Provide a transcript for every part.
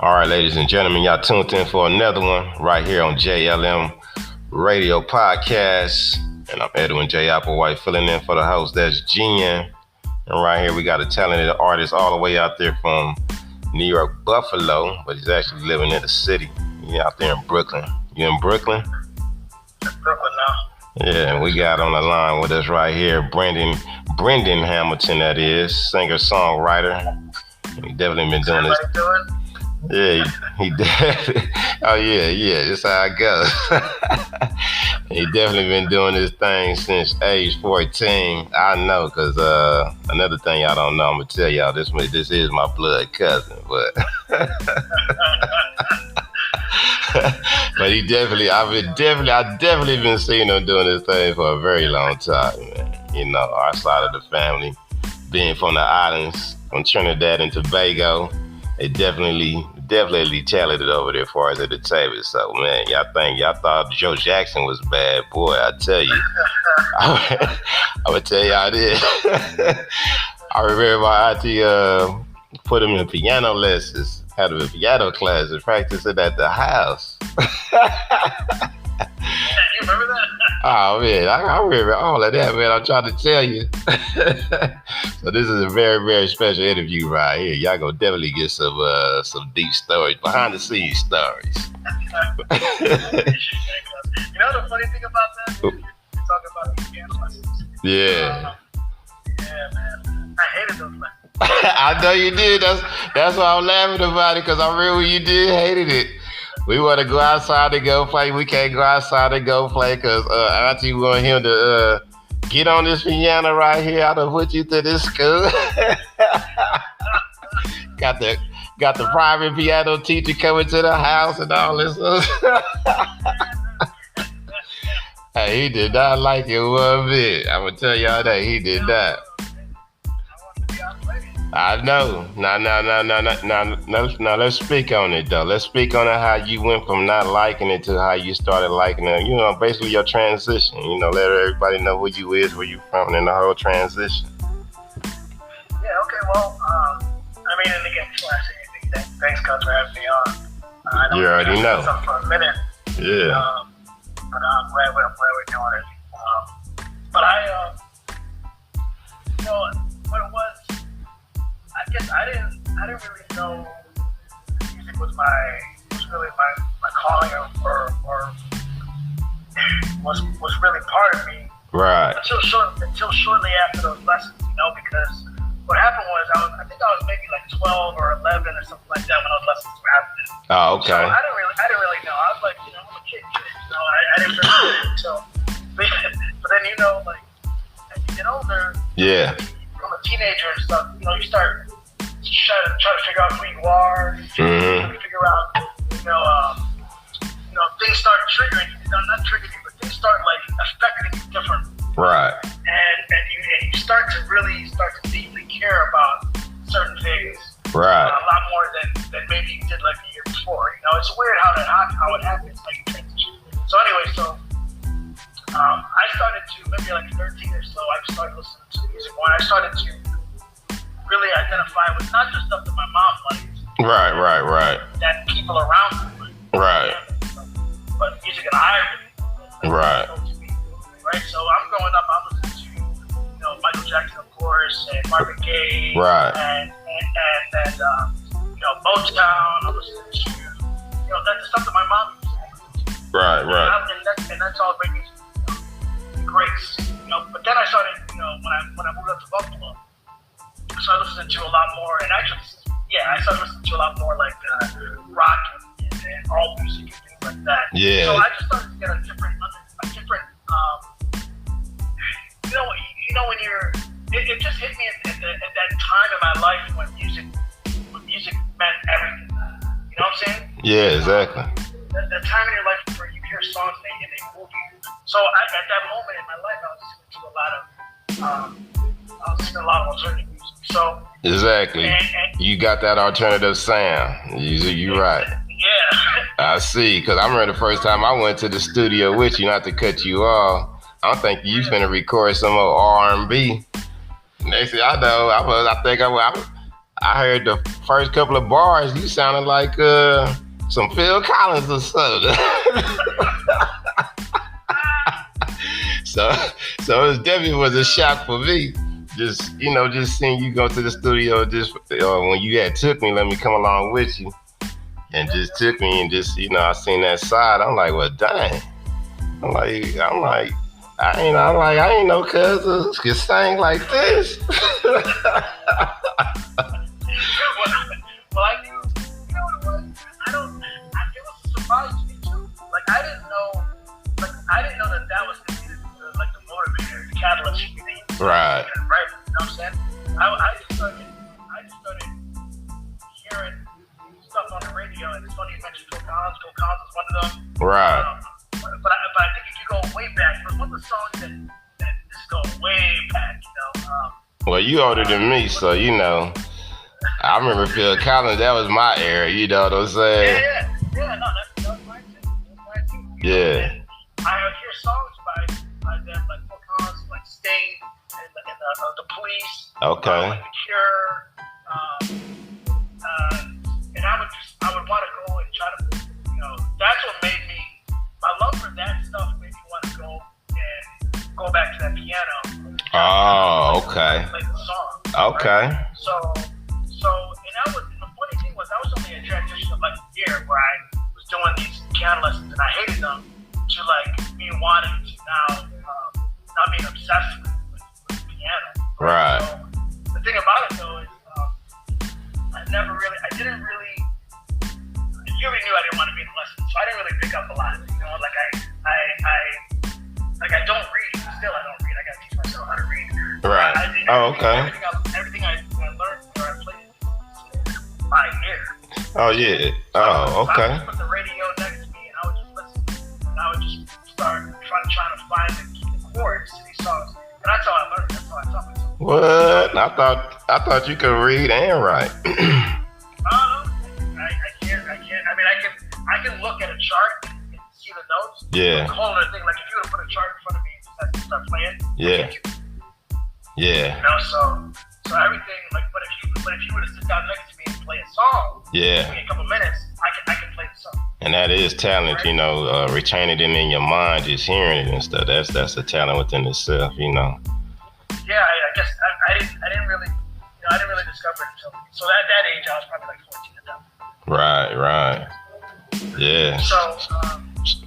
All right, ladies and gentlemen, y'all tuned in for another one right here on JLM Radio Podcast. And I'm Edwin J. Applewhite filling in for the host. That's Jen. And right here we got a talented artist all the way out there from New York, Buffalo, but he's actually living in the city. He's out there in Brooklyn. You in Brooklyn? Brooklyn now. Yeah, and we got on the line with us right here, Brendon Hamilton, that is, singer-songwriter. He definitely been doing this. Yeah, he definitely. Oh yeah, that's how it goes. He definitely been doing this thing since age 14. I know, cause another thing y'all don't know, I'm gonna tell y'all this is my blood cousin, but but he definitely, I definitely been seeing him doing this thing for a very long time, man. You know, our side of the family, being from the islands, from Trinidad and Tobago. They definitely talented over there as far as at the table. So, man, y'all thought Joe Jackson was bad. Boy, I tell you. I'm going to tell y'all this. I remember my auntie put him in piano lessons, had him in piano classes, practicing at the house. You remember that? Oh, man, I remember all of that, man. I'm trying to tell you. So this is a very, very special interview right here. Y'all gonna definitely get some deep stories, behind the scenes stories. You know the funny thing about that? You're talking about these piano lessons. Yeah. Yeah, man. I hated those lessons. I know you did. That's why I'm laughing about it, because I remember you did hated it. We want to go outside to go play. We can't go outside to go play because Auntie want him to get on this piano right here. I done put you to this school. got the private piano teacher coming to the house and all this stuff. Hey, he did not like it one bit. I'm gonna tell y'all that he did not. I know. Now, let's speak on it, though. Let's speak on it, how you went from not liking it to how you started liking it. You know, basically your transition. You know, let everybody know who you is, where you from, and the whole transition. Yeah, okay, well, I mean, and again, before I say anything, thanks, God, for having me on. I know you already know. For a minute. Yeah. But I'm glad we're doing it. But you know, what it was, I guess I didn't really know music was really my calling or was really part of me. Right. Until shortly after those lessons, you know, because what happened was I think I was maybe like 12 or 11 or something like that when those lessons were happening. Oh, okay. So I didn't really know. I was like, you know, I'm a kid, you know, I didn't really know it until, but then, you know, like as you get older, yeah, from a teenager and stuff, you know, you start try to figure out who you are, figure out, you know, things start triggering you, not triggering you, but things start like affecting you differently. Right. And you start to deeply care about certain things. Right. A lot more than maybe you did like the year before. You know, it's weird how it happens, how you transition. So anyway, I started to, maybe like 13 or so, I started listening to music when I started to really identify with not just stuff that my mom liked. Right. That people around me liked. Right. But music that I really right. Right. So I'm growing up, I'm listening to, you know, Michael Jackson, of course, and Marvin Gaye. Right. And you know, Motown. I'm listening to, you know, that's the stuff that my mom used to listen to. Right. And that's all great music. Great. You know, but then I started, you know, when I moved up to Buffalo, I started listening to a lot more, and actually, I started listening to a lot more like rock and all music and things like that. Yeah. So I just started to get a different, you know, when it just hit me at that time in my life when music meant everything. You know what I'm saying? Yeah, exactly. The time in your life where you hear songs and they move you. So at that moment in my life, I was listening to a lot of alternative music. So exactly, and you got that alternative sound. You right. Yeah. I see. Because I remember the first time I went to the studio with you, not to cut you off. I don't think you finna record some old R&B. Next thing I know, I I heard the first couple of bars, you sounded like some Phil Collins or something. So it definitely was a shock for me. Just seeing you go to the studio, when you had took me, let me come along with you, and just took me and just I seen that side. I'm like, well, dang. I'm like, I ain't no cousins can sing like this. Well, I knew, you know what it was? It was a surprise to me too. Like, I didn't know that was going to be the motivator, the catalyst for me. Right. Right? You know what I'm saying? I just started hearing stuff on the radio, and it's funny you mentioned Phil Collins. Phil Collins is one of them. Right. But I think if you go way back, it was one of the songs that just go way back, well, you older than me, so I remember Phil Collins. That was my era. You know what I'm saying? Yeah. No, that was mine too. Yeah. And I hear songs by them, like Phil Collins, like Sting, and the Police. Okay. Like The Cure. And I would want to go and try to, that's what made me. My love for that stuff made me want to go back to that piano. Oh, okay. Play the song. Okay. Right? So, and that was, the funny thing was, that was only a transition of like a year where I was doing these piano lessons and I hated them, to like me wanting to now, not being obsessed with piano. Right. So, the thing about it though is, I didn't really, you already knew I didn't want to be in the lessons, so I didn't really pick up a lot. I don't read. Still, I don't read. I gotta teach myself how to read. Right. Okay. Everything I learned or I played by ear. Oh yeah. Oh, okay. I would just put the radio next to me and I would just listen. And I would just start trying to find the chords to these songs. And that's how I learned. That's how I taught myself. What? I thought you could read and write. I can look at a chart and see the notes. Yeah. It's a whole other thing. Like if you were to put a chart in front of me and just have to start playing. Yeah. Yeah. So everything. Like, but if you were to sit down next to me and play a song. Yeah. Give me a couple minutes, I can play the song. And that is talent, right? Retaining it in your mind, just hearing it and stuff. That's a talent within itself, Yeah, I guess I didn't really discover it until at that age I was probably like 14 at that point. Right. Yeah.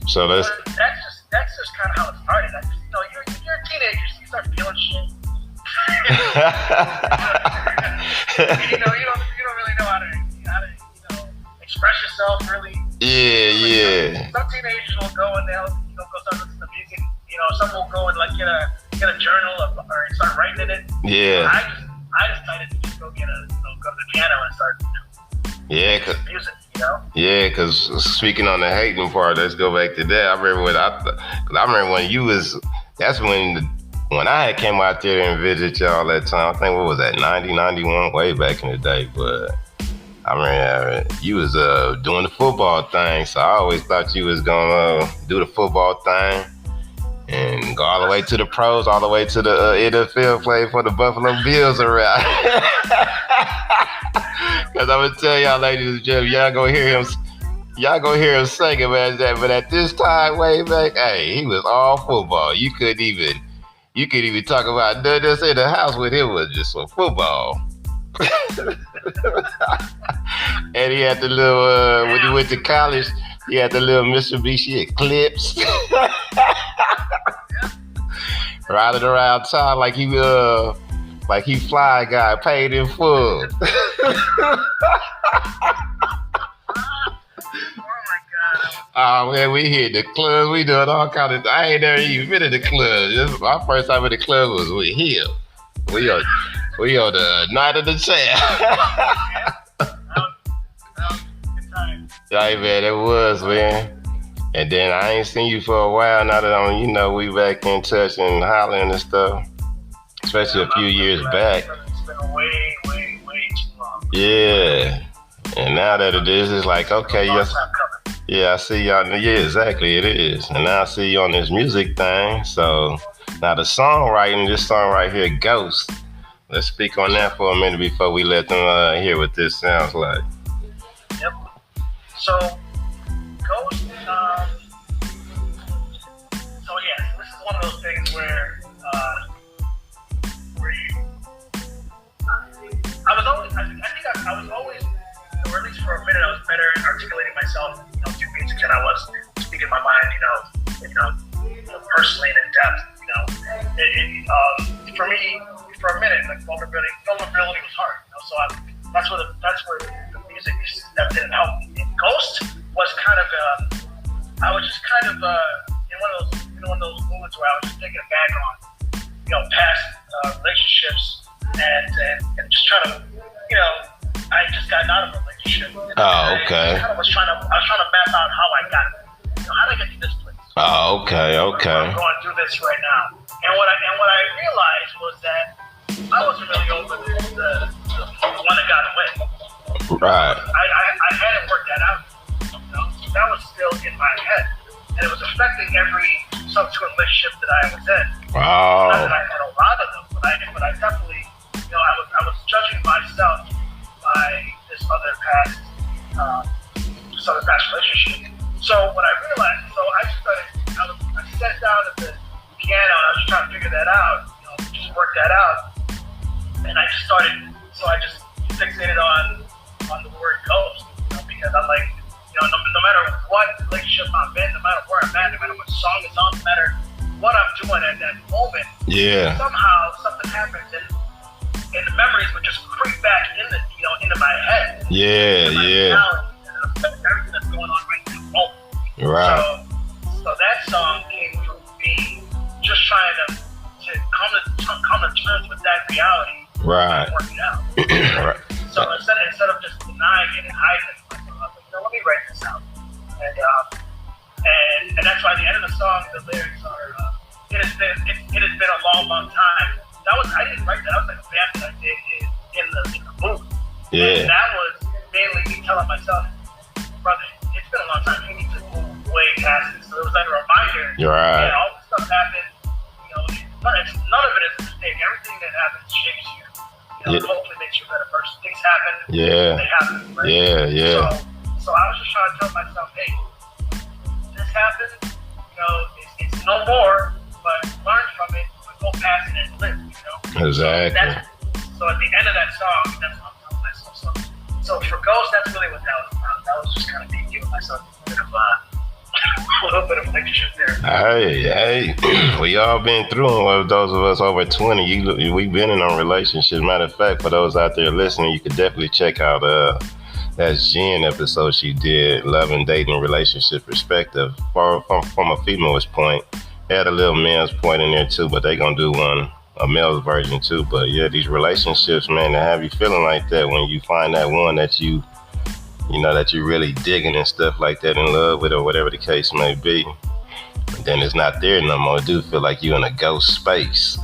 So that's just kind of how it started. You're a teenager, so you start feeling shit. You don't really know how to express yourself really. Yeah. Some teenagers will go and they'll go start listening to music. Some will go and like get a journal or start writing in it. Yeah. I decided to just go to the piano and start music. Yeah, because speaking on the hating part, let's go back to that. I remember when you was. That's when I had came out there and visited y'all that time. I think what was that, 90, 91, way back in the day. But I remember you was doing the football thing, so I always thought you was gonna do the football thing and go all the way to the pros, all the way to the NFL, play for the Buffalo Bills around. Because I'm going to tell y'all, ladies and gentlemen, y'all go hear him sing about that. But at this time, way back, hey, he was all football. You couldn't even talk about this in the house with him. Was just some football. And he had the little, when he went to college, he had the little Mitsubishi Eclipse. Riding around town like he fly guy, paid in full. Oh my God. Oh man, we hit the club. We doing all kind of. I ain't never even been in the club. My first time in the club was with him. We on the night of the champ. That was a good time. Hey man, it was, man. And then I ain't seen you for a while. Now that we back in touch and hollering and stuff. Especially a few years back. It's been way too long. Yeah. And now that it is, it's like, okay, yes. Yeah, I see y'all. Yeah, exactly, it is. And now I see you on this music thing. So now the songwriting, this song right here, Ghost. Let's speak on that for a minute before we let them hear what this sounds like. Yep. So, Ghost, so yes, this is one of those things where you, I was always, I think I was always, or at least for a minute, I was better at articulating myself, through music than I was speaking my mind, personally and in depth, for me, for a minute, like vulnerability was hard, so that's where the music stepped in and helped me. And Ghost was kind of, I was just kind of in one of those moments where I was just thinking back on, past relationships and just trying to, I just got out of a relationship. Oh, okay. I was trying to map out how I got, how did I get to this place? Oh, okay. I'm going through this right now, and what I realized was that I wasn't really over the one that got away. Right. I hadn't worked that out. That was still in my head, and it was affecting every subsequent relationship that I was in. Wow. Not that I had a lot of them, but I definitely, I was judging myself by this other past relationship. So when I realized, I sat down at the piano and I was trying to figure that out, just work that out, and I just fixated on the word ghost, because I'm like, no matter what relationship I'm in, no matter where I'm at, no matter what song is on, no matter what I'm doing at that moment, somehow something happens and the memories would just creep back into my head. Yeah. And affect everything that's going on right in that moment. Right. So that song came from me just trying to come to terms with that reality. Right. And work it out. Right. So instead of just denying it and hiding it, I was like, let me write this out. And that's why at the end of the song, the lyrics are, it has been a long time. I didn't write that. That was like a band that I did in the booth. Yeah. And that was mainly me telling myself, brother, it's been a long time. You need to move way past this. So it was like a reminder. You're right. Yeah, all this stuff happened. None of it is a mistake. Everything that happens shapes you. Hopefully makes you a better person. Things happen. Yeah. They happen. Right? Yeah. So I was just trying to tell myself, hey, this happened. It's no more, but learn from it. Go past it and live. Exactly. So at the end of that song, that's what I'm telling myself. So for Ghost, that's really what that was about. That was just kind of me giving myself a little bit of relationship there. Hey, we all been through them. Those of us over 20, we've been in a relationship. Matter of fact, for those out there listening, you could definitely check out that Jen episode she did, Love and Dating Relationship Perspective, from a female's point. Had a little male's point in there too, but they gonna do a male's version too. But yeah, these relationships, man, to have you feeling like that when you find that one that you that you're really digging and stuff like that, in love with, or whatever the case may be, and then it's not there no more. It do feel like you in a ghost space.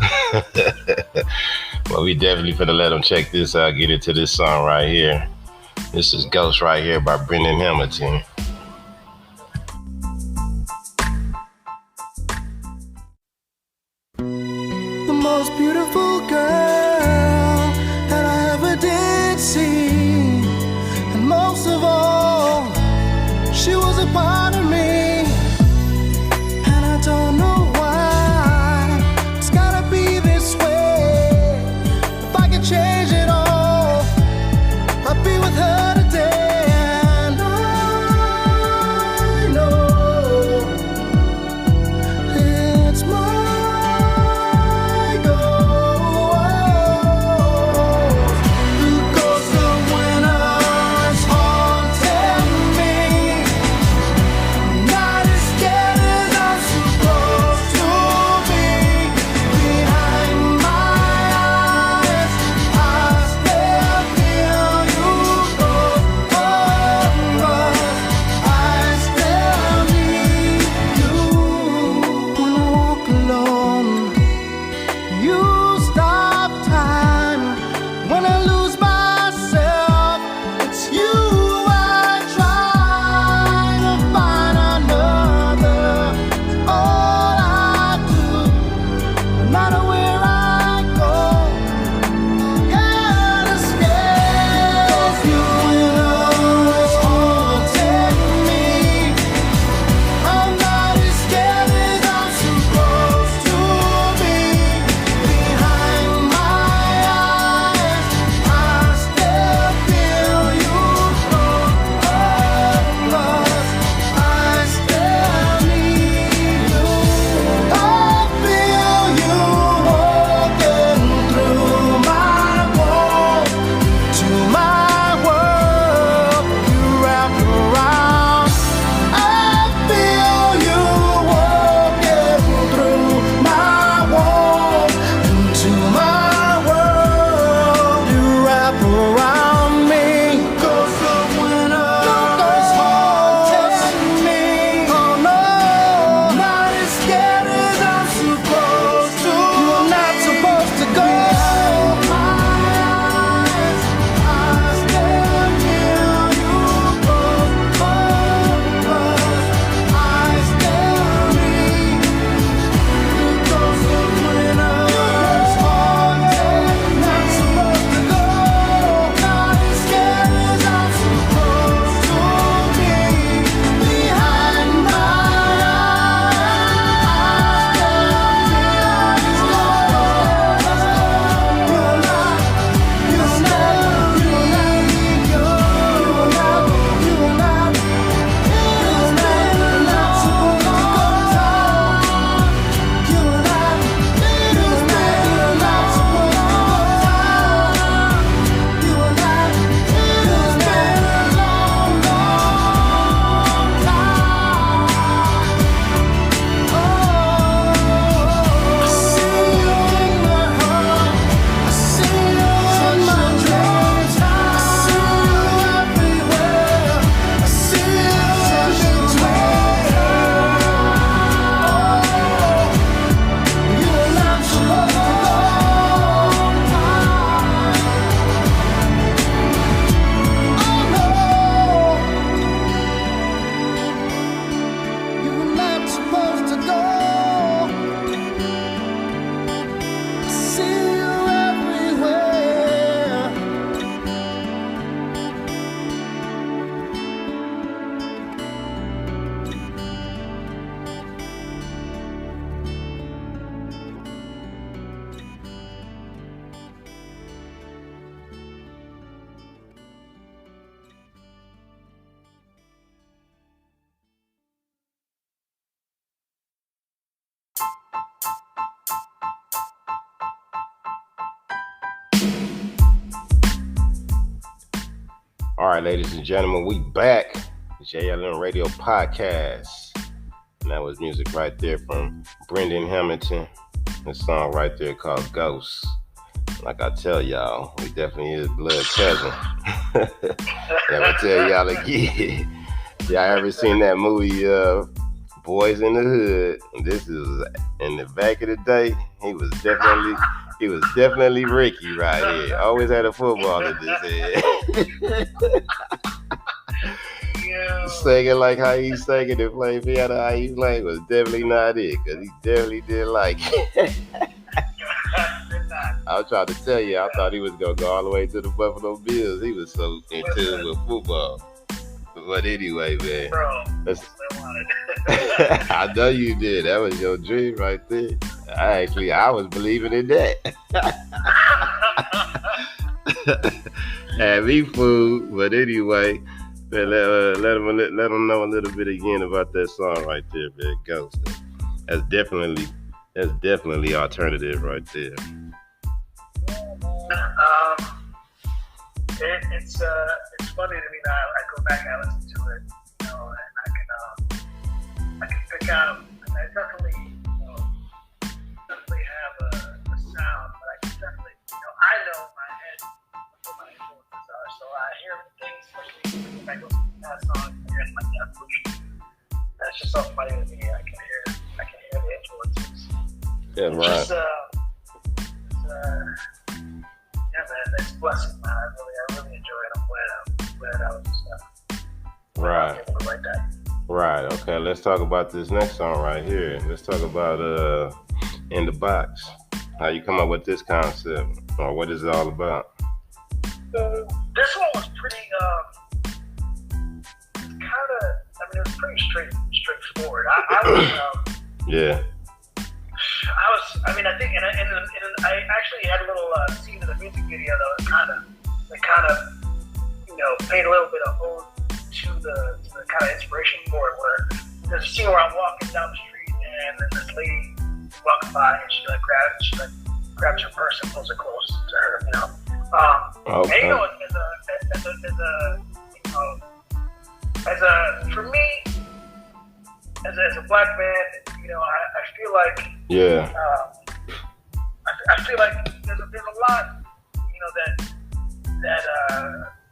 Well, we definitely finna let them check this out, get into this song right here. This is Ghost right here by Brendon Hamilton. Most beautiful girl that I ever did see, and most of all, she was a part of me, and I don't know why it's gotta be this way. If I could change it all, I'd be with her today, and I know it's my right, ladies and gentlemen, we back. JLM Radio Podcast. And that was music right there from Brendon Hamilton. The song right there called Ghost. Like I tell y'all, we definitely is blood cousin. And I tell y'all again, y'all ever seen that movie Boys in the Hood? This is in the back of the day. He was definitely Ricky right here. Always had a football in his head. Yeah. Singing like how he sang it and playing piano how he played was definitely not it, because he definitely didn't like it. I was trying to tell you, I thought he was going to go all the way to the Buffalo Bills. He was so in tune with football. But anyway, man. Bro, I know you did. That was your dream right there. I was believing in that. Had me fooled. But anyway, man, let them know a little bit again about that song right there, man. Ghost. That's definitely alternative right there. It's funny to me now. I go back and I listen to it, and I can pick out. I definitely have a sound, but I can definitely, I know in my head what my influences are. So I hear things, especially when I go to that song, I hear like that evolution. That's just so funny to me. I can hear the influences. Yeah, right. Yeah, man, it's a blessing, man. I really enjoy it. I'm glad I was right. able to write that. Right. Okay. Let's talk about this next song right here. Let's talk about In the Box. How you come up with this concept, or what is it all about? This one was pretty. It was pretty straightforward. I was. Yeah. I think, and I actually had a little scene in the music video that kind of, paid a little bit of ode to the kind of inspiration for it. Where there's a scene where I'm walking down the street and then this lady walks by and she grabs her purse and pulls it close to her, Okay. And for me, as a black man, I feel like I feel like there's a lot, that there's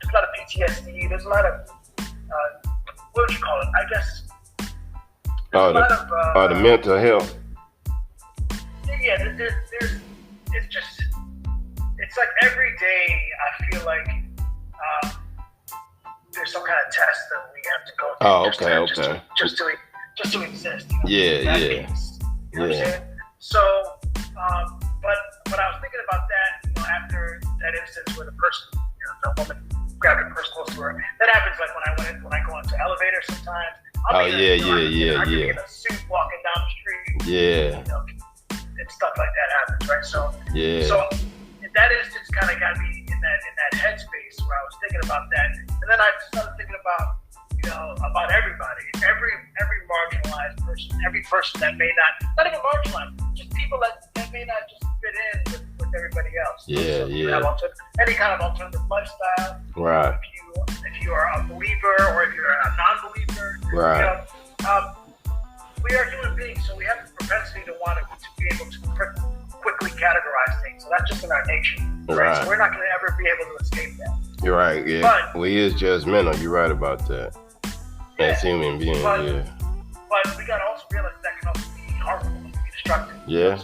a lot of PTSD. There's a lot of what would you call it? I guess. The mental health. Yeah, it's like every day I feel like there's some kind of test that we have to go through. Oh, okay. Just to exist. Yeah. You know what I'm saying? So, but I was thinking about that, after that instance where the person, the woman grabbed her purse close to her. That happens like when I go into elevators sometimes. I can be in a suit walking down the street. Yeah. And stuff like that happens, right? So that instance kind of got me in that headspace where I was thinking about that, and then I started thinking about everybody, every marginalized person, every person that may not even marginalized, just people that may not just fit in with everybody else. Yeah. Any kind of alternative lifestyle. Right. If you are a believer or if you're a non-believer. Right. We are human beings, so we have the propensity to want to be able to quickly categorize things. So that's just in our nature. Right. So we're not going to ever be able to escape that. You're right. Yeah. But we is judgmental. You're right about that. As human beings, But we got to also realize that can also be harmful and be destructive. Yeah.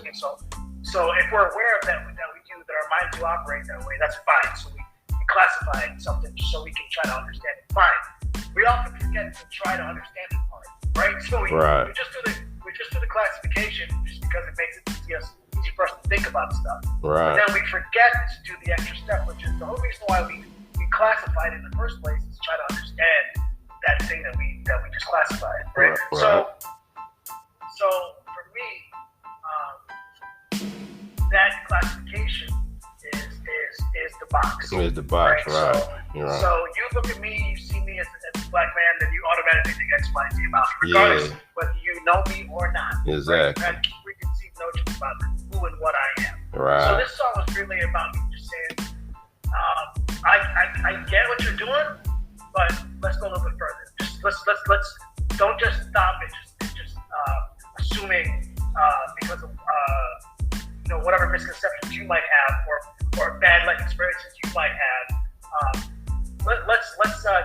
So if we're aware of that we do, that our minds do operate that way, that's fine. So we classify it something so we can try to understand it. Fine. We often forget to try to understand it part, right? So we just do the classification just because it makes it easy for us to think about stuff. Right. But then we forget to do the extra step, which is the whole reason why we classified it in the first place, is to try to understand that thing that we just classified, right? So for me, that classification is the box. It's the box, right? So you look at me, you see me as a black man, then you automatically think X, Y, Z about me, regardless whether you know me or not. Exactly. Right? We can see notions about who and what I am. Right. So this song was really about me just saying, I get what you're doing, but let's go a little bit further. Let's don't just stop at just assuming because of whatever misconceptions you might have or bad life experiences you might have. Let's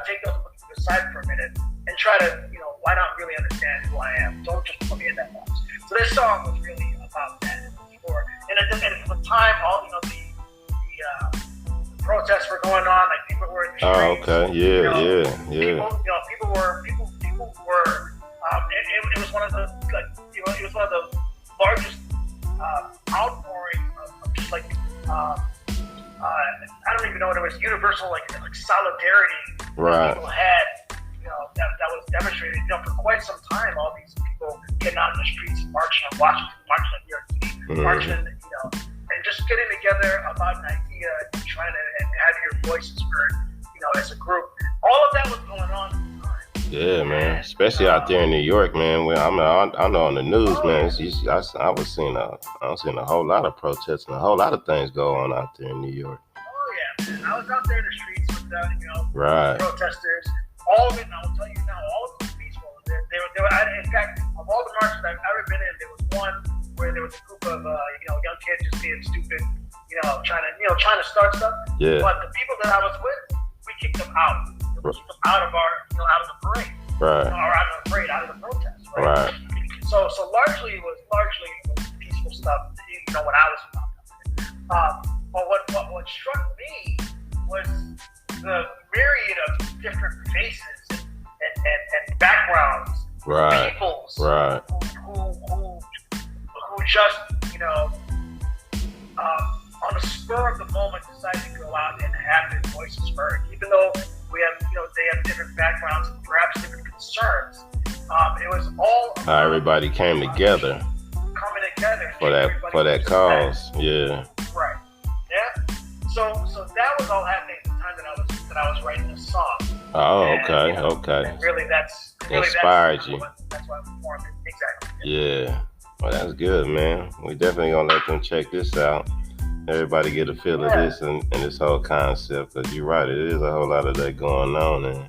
take those aside for a minute and try to why not really understand who I am? Don't just put me in that box. So this song was really about that. And at the time, all the protests were going on. Like people were in the streets. Oh, okay, yeah. People were. It was one of the it was one of the largest outpouring of just like I don't even know what it was. Universal like solidarity. Right. People had that was demonstrated for quite some time. All these people getting out in the streets, marching on Washington, marching on New York City, marching, and just getting together about an idea and trying to have your voices heard, as a group. All of that was going on at the time. Yeah, man. Especially out there in New York, man. I know on the news, man. I was seeing a whole lot of protests and a whole lot of things go on out there in New York. Oh yeah, man. I was out there in the streets with right. protesters. All of it, and I will tell you now, all of it was peaceful. They were, in fact, of all the marches I've ever been in, there was one where there was a group of young kids just being stupid, trying to start stuff. Yeah. But the people that I was with, we kicked them out. We kicked them out of out of the parade. Right. Or out of the parade, out of the protest. Right. So largely it was peaceful stuff. When I was about. But what struck me was the myriad of different faces and backgrounds, right, peoples, right, who just on the spur of the moment decided to go out and have their voices heard, even though we have they have different backgrounds and perhaps different concerns. It was all how everybody came together, for that cause. Yeah. Right. Yeah. So that was all happening at the time that I was writing this song. Oh, okay. And really, that's inspired you. That's why I performed it. Exactly. Yeah. Well, that's good, man. We definitely gonna let them check this out. Everybody get a feel of this and this whole concept. Because you're right, it is a whole lot of that going on, and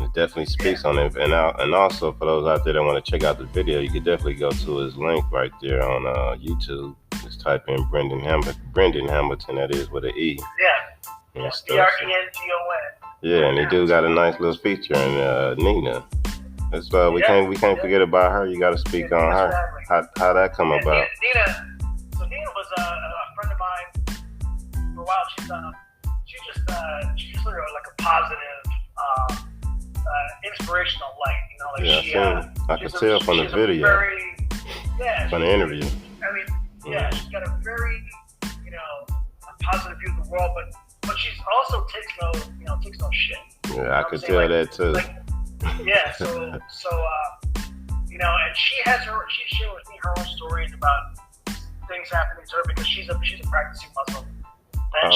it definitely speaks on it. And also for those out there that want to check out the video, you can definitely go to his link right there on YouTube. Just type in Brendon Hamilton. That is with an E. Yeah. Brendon. Yeah, and he do got a nice little feature in Nina. That's we can't forget about her. You got to speak on her. How that come about? Nina was a friend of mine for a while. She's just literally like a positive, inspirational light. I could tell from the video, from the interview. I mean, she's got a very, a positive view of the world, but she's also takes no shit. Yeah, I could tell that too. And she shared with me her own stories about things happening to her because she's a practicing Muslim, and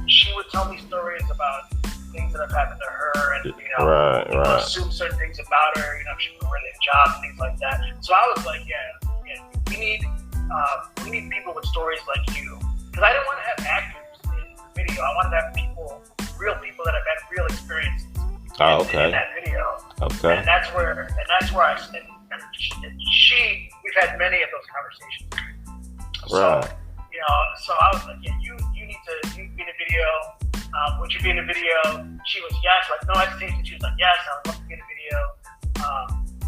she would tell me stories about things that have happened to her, and assume certain things about her. She was really a job and things like that. So I was like, we need people with stories like you, because I didn't want to have actors in the video. I wanted to have real people that have had real experiences in that video. Okay. And that's where I said, we've had many of those conversations. Right. So I was like, you need to be in a video. Would you be in a video? She was yes, like no hesitation. She was like, yes, I would love to be in a video.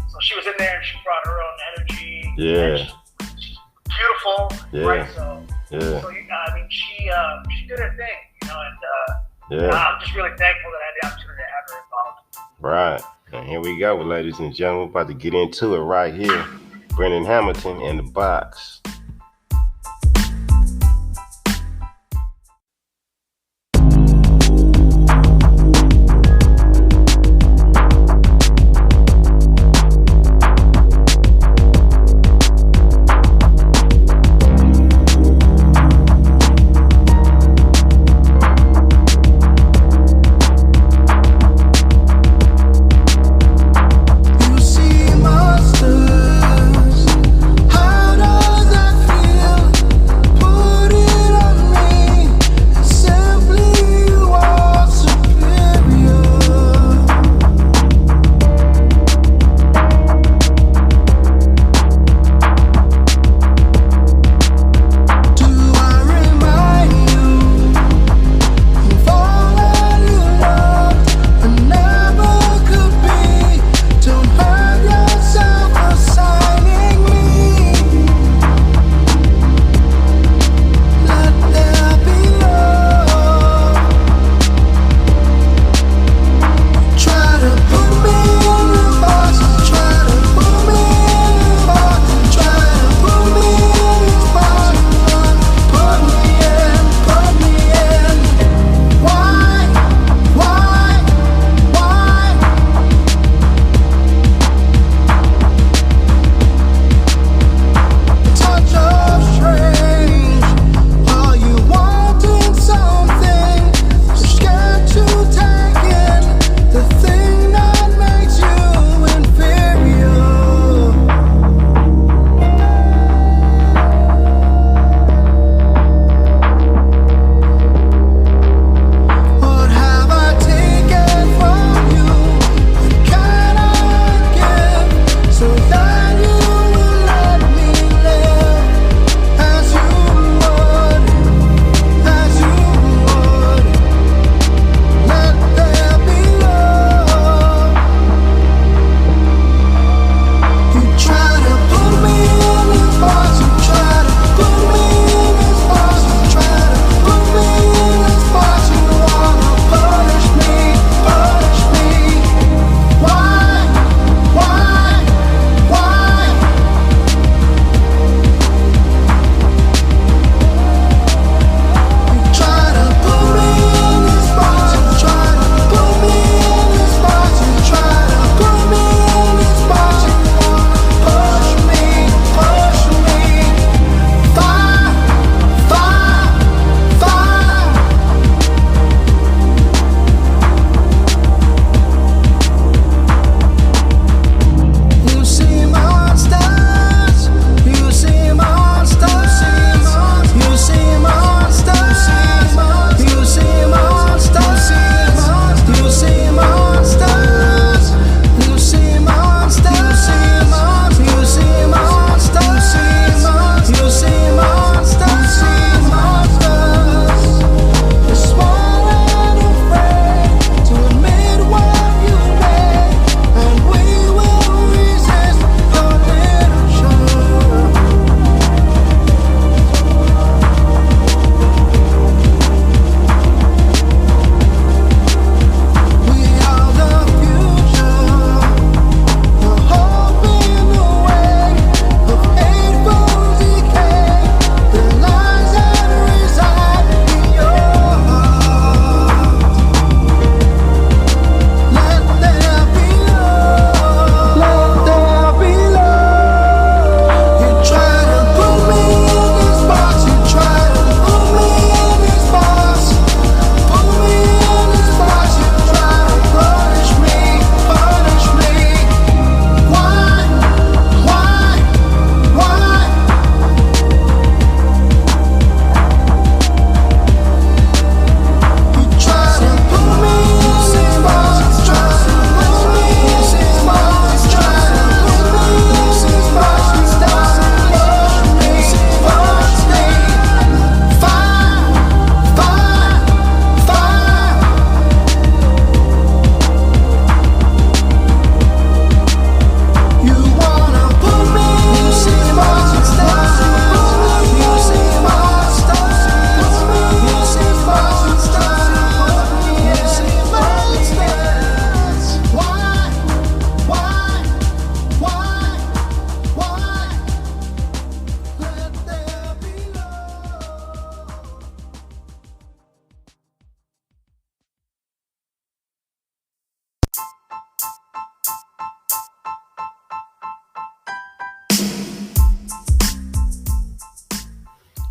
So she was in there and she brought her own energy. Yeah. She's beautiful. Yeah. Right. So she did her thing, and I'm just really thankful that I had the opportunity to have her involved. Right. And here we go, ladies and gentlemen. We're about to get into it right here. Brendon Hamilton in the box. You see monsters, how does that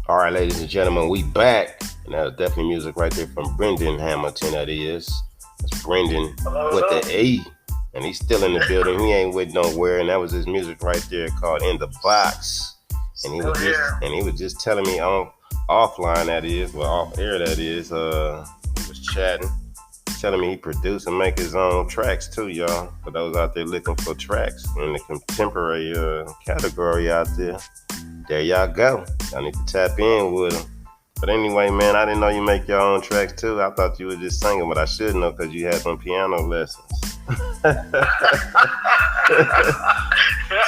All right, ladies and gentlemen, we back. And that was definitely music right there from Brendon Hamilton, that is. That's Brendon with the A. And he's still in the building. He ain't with nowhere. And that was his music right there called In the Box. And he was just telling me offline, that is, well, off air, that is. He was chatting, telling me he produced and make his own tracks too, y'all. For those out there looking for tracks in the contemporary category out there. There y'all go. Y'all need to tap in with him. But anyway, man, I didn't know you make your own tracks too. I thought you were just singing, but I should know because you had some piano lessons.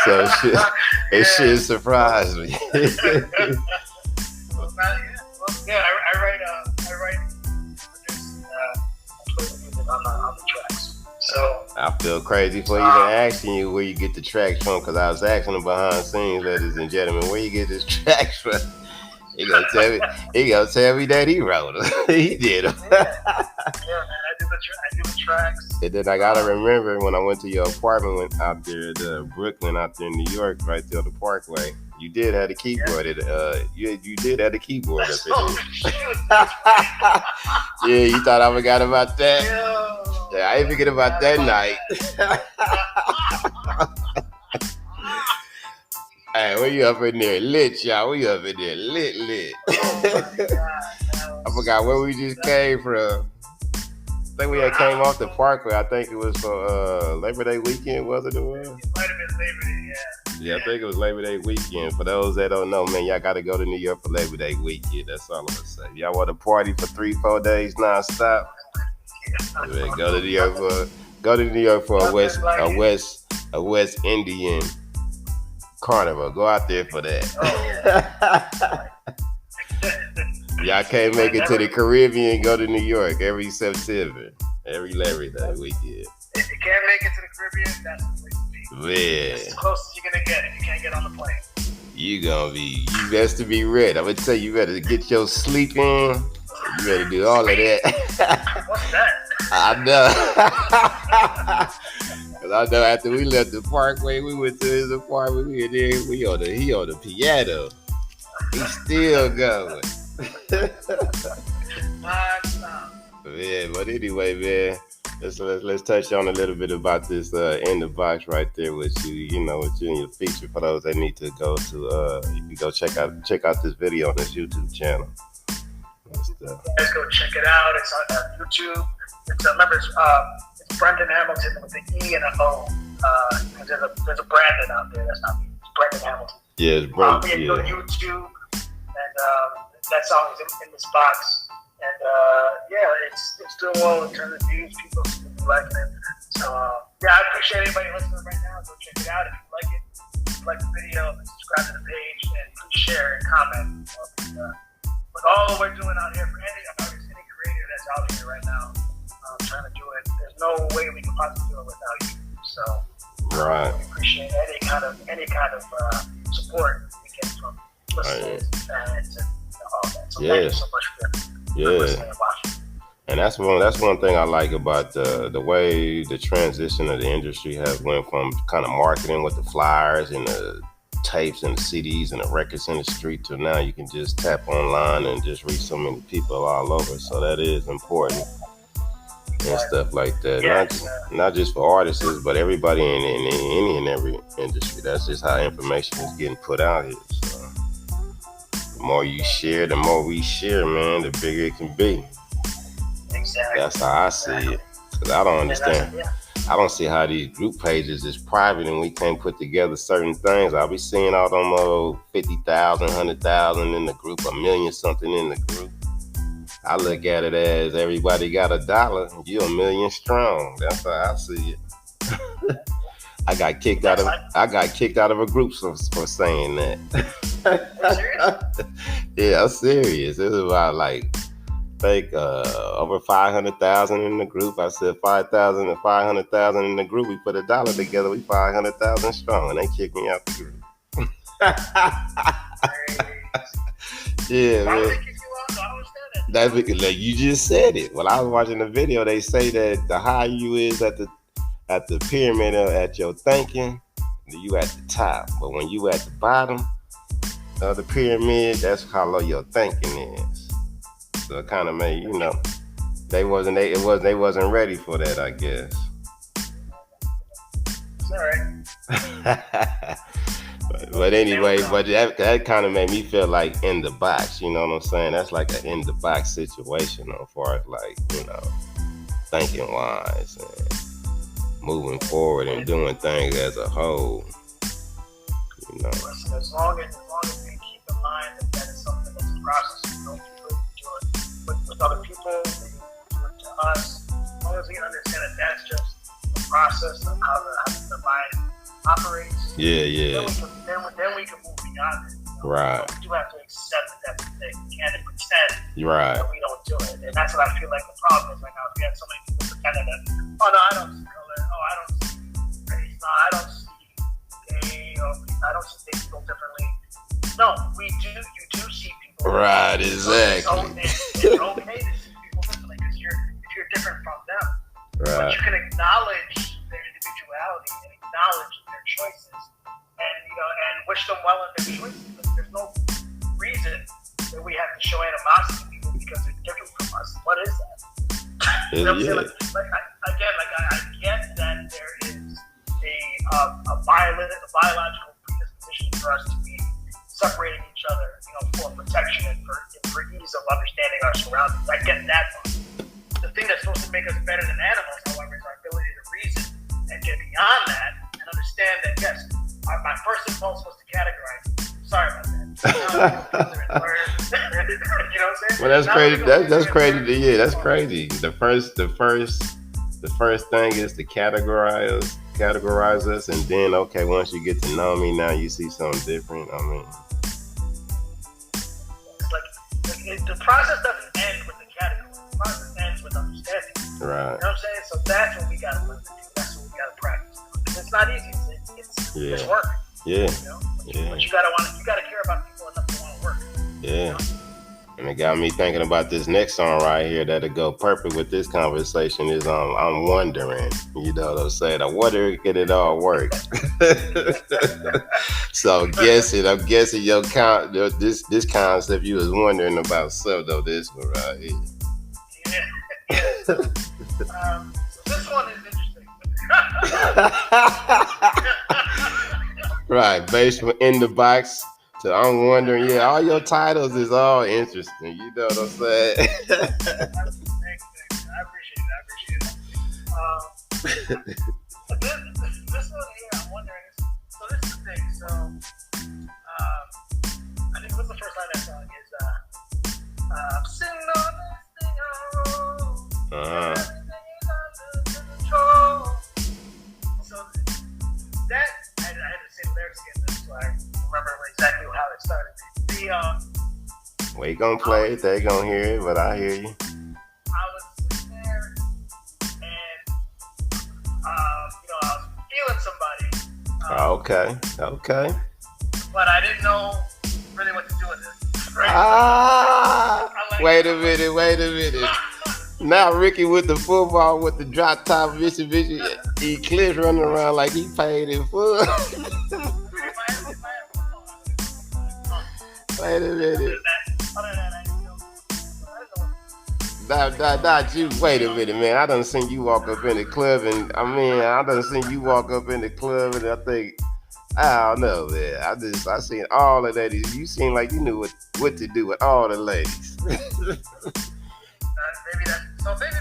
So it should surprise me. I write on the tracks. So I feel crazy for even asking you where you get the tracks from, because I was asking him behind the scenes, ladies and gentlemen, where you get this tracks from. He gonna tell me that he wrote them. He did them. Yeah, man, I do the tracks. And then I gotta remember when I went to your apartment out there at Brooklyn, out there in New York, right there on the Parkway. You did have the keyboard. You did have the keyboard up there. Yeah, you thought I forgot about that? Yeah, I ain't forget about that night. Hey, where you up in there? Lit, y'all. We up in there. Lit. I forgot where we just came from. I think we had came off the Parkway. I think it was for Labor Day weekend, was it? It might have been Labor Day, yeah. I think it was Labor Day weekend. For those that don't know, man, y'all got to go to New York for Labor Day weekend. That's all I'm going to say. Y'all want to party for 3-4 days nonstop? Man, go to New York for a West Indian carnival. Go out there for that. Y'all can't make it to the Caribbean, go to New York every September, every Labor Day weekend. If you can't make it to the Caribbean, that's the place to be. Man. That's as close as you're going to get if you can't get on the plane. You best to be ready. I'm going to tell you, you better get your sleep in. You better do all of that. What's that? I know. Cause I know after we left the Parkway, we went to his apartment. We there. He on the piano. He's still going. Yeah, but anyway, man, let's touch on a little bit about this In the Box right there with you and your feature. For those that need to go to, you can go check out this video on this YouTube channel. Let's go check it out. It's on YouTube. It's Brendon Hamilton with the E and an O. There's a Brandon out there. That's not me. It's Brendon Hamilton. Yeah, it's Brendon. You go to YouTube, and that song is in this box. And it's doing well in terms of views. People seem to be liking it. So I appreciate anybody listening right now. Go check it out if you like it. If you like the video, subscribe to the page, and please share and comment. With all we're doing out here for any creator that's out here right now, trying to do it, there's no way we can possibly do it without you. So right. We appreciate any kind of support we get from listeners and all that. So thank you so much for listening and watching. And that's one thing I like about the way the transition of the industry has went from kind of marketing with the flyers and the tapes and the CDs and the records in the street to now you can just tap online and just reach so many people all over. So that is important and stuff like that. Not just for artists, but everybody in any and every industry. That's just how information is getting put out here. So the more you share, the more we share, man, the bigger it can be. Exactly. That's how I see it. Because I don't understand. I don't see how these group pages is private and we can't put together certain things. I'll be seeing all them 50,000, 100,000 in the group, 1 million something in the group. I look at it as everybody got $1, you're 1 million strong. That's how I see it. I got kicked out of a group for saying that. Are you serious? Yeah, I'm serious. It was about over 500,000 in the group. I said 5,000 and 500,000 in the group. We put $1 together. We 500,000 strong, and they kicked me out the group. Yeah, Why man. would they kick you out? I don't understand that. That's because, like, you just said it. When I was watching the video, they say that the higher you is at the pyramid at your thinking, you at the top. But when you at the bottom, of the pyramid, that's how low your thinking is. So it kind of made, they wasn't ready for that, I guess. It's all right. But anyway, that kind of made me feel like in the box, you know what I'm saying? That's like an in the box situation as far as like, thinking wise and moving forward and doing things as a whole. Listen, as long as we keep in mind that is something that's a process, we don't really do it with other people, they do it to us. As long as we understand that that's just the process of how the mind operates. Yeah. Then we can move beyond it. Right. We do have to accept that we can't pretend that we don't do it. And that's what I feel like the problem is right now. We have so many people pretending that, oh no, I don't see color, oh I don't see race, no, I don't see gay, or I don't see people differently. No, you do see people. Right, exactly. It's okay to see people differently because if you're different from them. Right. But you can acknowledge their individuality and acknowledge their choices and wish them well in their choices. There's no reason that we have to show animosity to people because they're different from us. What is that? I get that there is a biological predisposition for us to be separating each other, for protection and for ease of understanding our surroundings. I get that part. The thing that's supposed to make us better than animals, however, is our ability to reason and get beyond that and understand that, yes, my first impulse was to categorize. Sorry about that. You know what I'm saying? Well, that's crazy. That's crazy. Yeah, that's crazy. The first thing is to categorize us, and then once you get to know me, now you see something different. I mean, it's the process doesn't end with the category. The process ends with understanding. Right. You know what I'm saying? So that's what we gotta learn to do. That's what we gotta practice. It's not easy. It's work. Yeah. But you gotta care about people enough to want to work. Yeah. And it got me thinking about this next song right here that'll go perfect with this conversation is I'm wondering. You know what I'm saying? I wonder can it all work? So I'm guessing this concept you was wondering about though this one right here. Yeah. This one is interesting. Right, basement in the box. So I'm wondering, all your titles is all interesting. You know what I'm saying? Thanks. I appreciate it. This one here, I'm wondering. So this is the thing. So I think what's the first line of that song is I'm sitting on this thing I wrote. Everything is under control. So that I had to say the lyrics again, so I remember exactly how it started. We gonna play it, they gonna hear it, but I hear you. I was sitting there and I was feeling somebody. Okay. But I didn't know really what to do with it. Right? Wait a minute. Now Ricky with the football with the drop top Mitsubishi Eclipse running around like he paid in full. Wait a minute. Not you. Wait a minute, man. I done seen you walk up in the club and I think, I don't know, man. I seen all the ladies. You seem like you knew what to do with all the ladies. Maybe that's not that.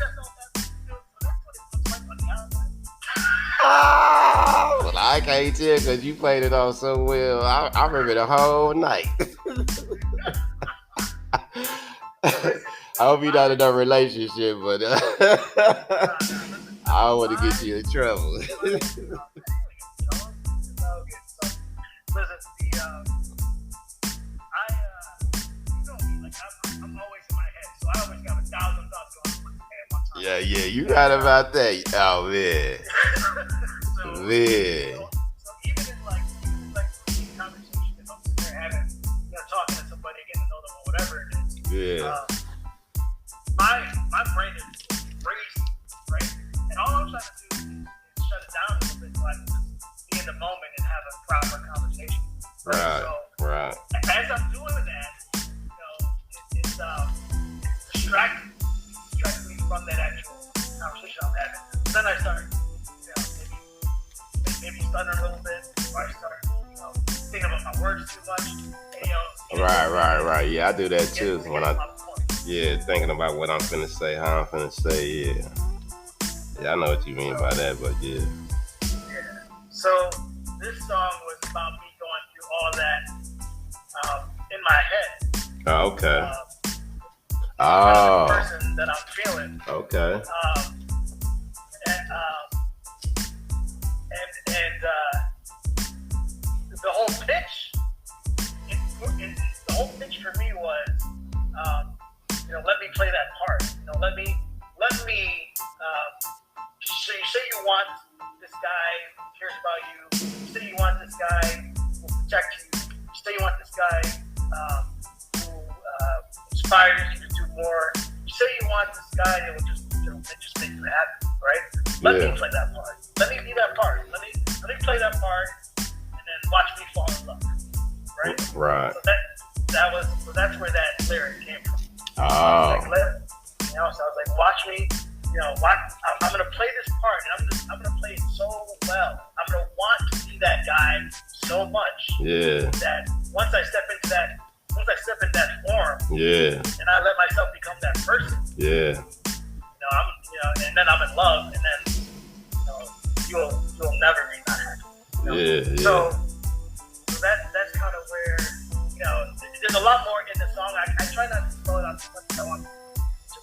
Well, I can't tell because you played it all so well. I remember the whole night. I hope you're not in a relationship, but I don't want to get you in trouble. I'm always in my head, so I always got 1,000 thoughts going on at one time. Yeah, you right about that. Oh, man. So Man. even in like conversation, if I'm sitting there having, talking to somebody, getting to know them or whatever it is. Yeah. My brain is crazy, right? And all I'm trying to do is shut it down a little bit so I can just be in the moment and have a proper conversation. Right. So, Right. as I Right. Yeah, I do that too. When thinking about what I'm finna say, how I'm finna say, yeah. Yeah, I know what you mean by that, but yeah. Yeah. So this song was about me going through all that in my head. Oh, okay. The person that I'm feeling. Okay. And the whole pitch. The whole pitch for me was, let me play that part. Let me. So you say you want this guy who cares about you. You say you want this guy who will protect you. You say you want this guy who inspires you to do more. You say you want this guy that will just make you happy, right? Let me play that part. Let me be that part. Let me play that part, and then watch me fall in love, right? Right. So that's where that lyric came from. Oh. So I was like, watch me. I'm gonna play this part, and I'm gonna play it so well. I'm gonna want to be that guy so much. Yeah. That once I step in that form. Yeah. And I let myself become that person. Yeah. And then I'm in love, and then you'll never be not happy. Yeah. So that's kind of where there's a lot more in the song. I try not to slow it down too much. I want to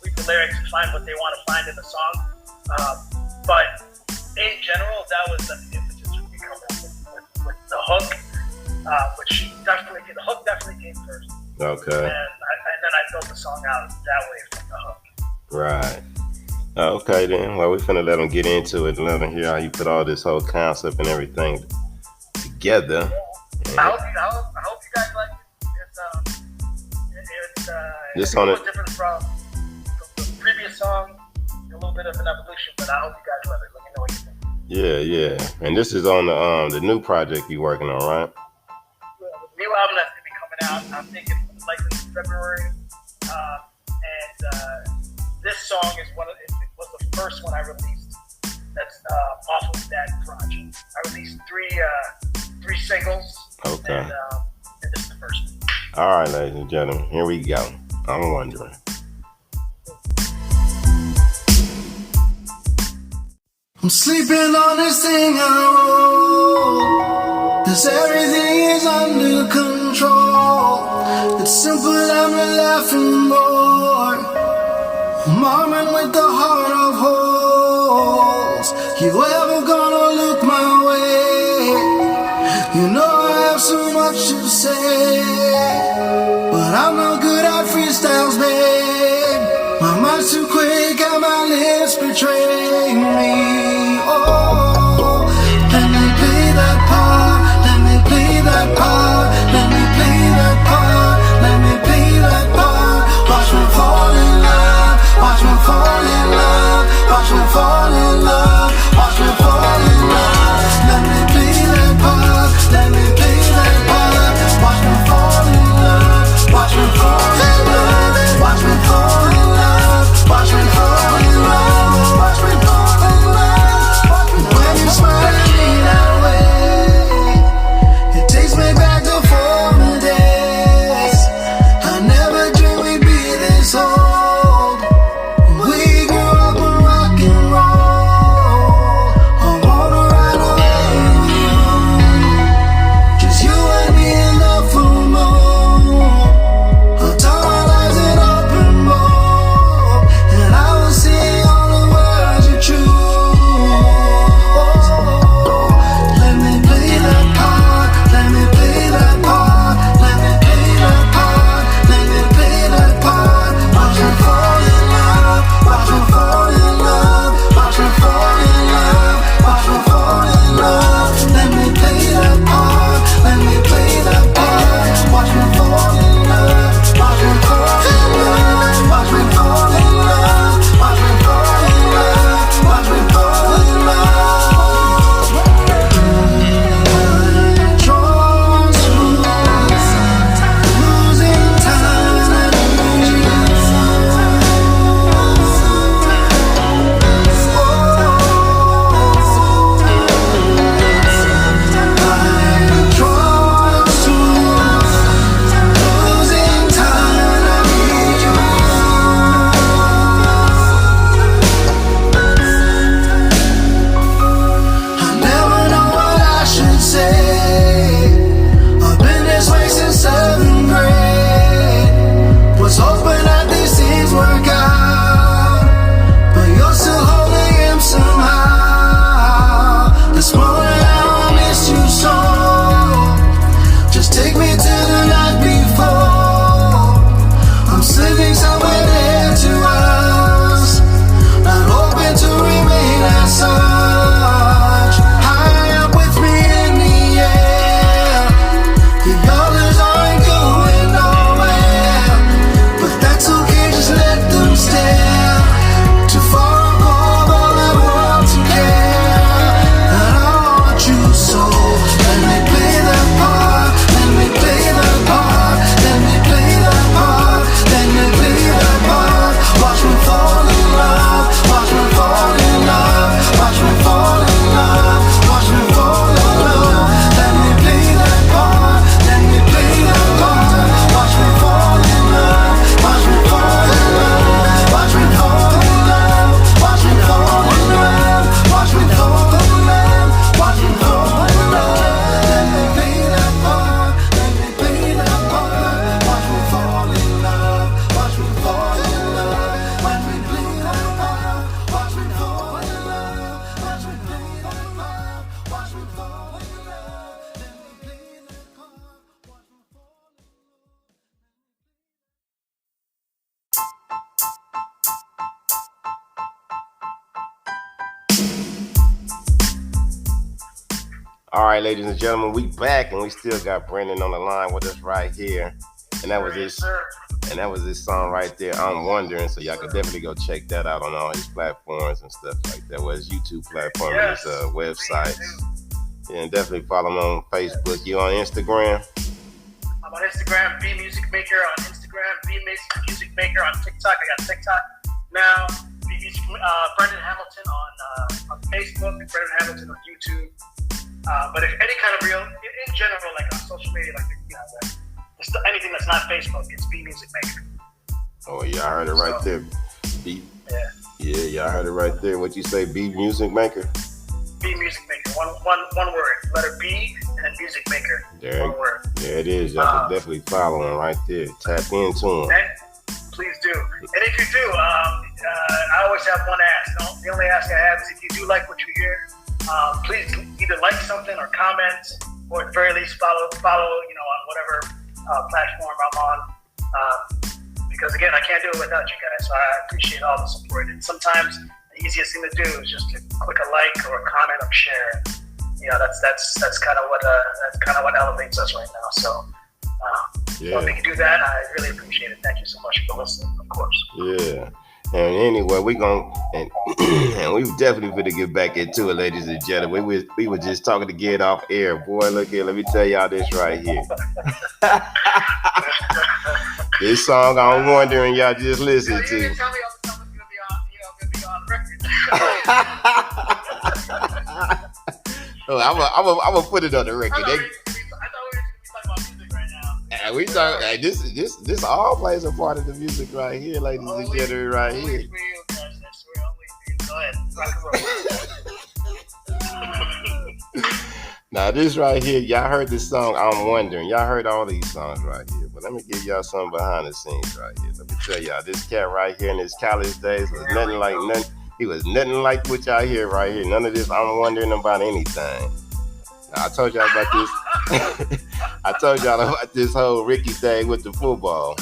read the lyrics and find what they want to find in the song. But in general, that was the impetus for me coming up with the hook, which the hook definitely came first. Okay. And then I built the song out that way from the hook. Right. Okay then. Well, we're finna let them get into it and let them hear how you put all this whole concept and everything together. Yeah. I hope you guys like it. It's different from the previous song. A little bit of an evolution, but I hope you guys love it. Let me know what you think. Yeah. And this is on the new project you're working on, right? Yeah, the new album that's gonna be coming out. I'm thinking likely in February. And this song was the first one I released. That's off of that project. I released three singles. Okay. And this is the first one. All right, ladies and gentlemen, here we go. I'm wondering. I'm sleeping on this thing I wrote, 'cause everything is under control. It's simple, I'm a laughing boy. I'm arming with the heart of holes. You ever gonna look my way? You know I have so much to say, but I'm no good at freestyles, babe. My mind's too quick and my lips betray me. Oh, let me play that part. Let me play that part. Let me play that part. Let me play that part. Watch me fall in love. Watch me fall in love. Watch me fall in love. Watch me fall in love. Let me play that part. Let me play that part. Watch me fall in love. All right, ladies and gentlemen, we back and we still got Brendon on the line with us right here, and that was his song right there, I'm Wondering. So y'all can definitely go check that out on all his platforms and stuff like that. Well, his YouTube platform and his websites. Yeah, and definitely follow him on Facebook. You on Instagram? I'm on Instagram, B Music Maker on Instagram, B Music Maker on TikTok. I got TikTok now. B Music, Brendon Hamilton on Facebook, Brendon Hamilton on YouTube. But if any kind of real, in general, like on social media, like anything that's not Facebook, it's B Music Maker. Oh yeah, I heard it right there. B. Yeah, y'all heard it right there. What you say, B Music Maker? B Music Maker. One word. Letter B and then Music Maker. One word. There it is. Y'all can definitely follow him right there. Tap into him. Please do. And if you do, I always have one ask. The only ask I have is if you do like what you hear, please either like something or comment, or at the very least follow, on whatever platform I'm on. Because again, I can't do it without you guys. So I appreciate all the support. And sometimes the easiest thing to do is just to click a like or a comment or share. That's kind of what elevates us right now. So if you can do that, I really appreciate it. Thank you so much for listening, of course. Yeah. And anyway, we definitely going to get back into it, ladies and gentlemen. We were just talking to get off air. Boy, look here, let me tell y'all this right here. This song I'm Wondering, y'all just listen to. You didn't tell me all the stuff was gonna be on record. Oh, I'm gonna put it on the record. I thought we were talking about music right now. And we talk. This all plays a part of the music right here, ladies and gentlemen, right here. Go ahead. Rock and roll. Now this right here, y'all heard this song, I'm Wondering. Y'all heard all these songs right here. But let me give y'all some behind the scenes right here. Let me tell y'all, this cat right here in his college days was nothing like nothing. He was nothing like what y'all hear right here. None of this I'm wondering about anything. Now, I told y'all about this. I told y'all about this whole Ricky thing with the football.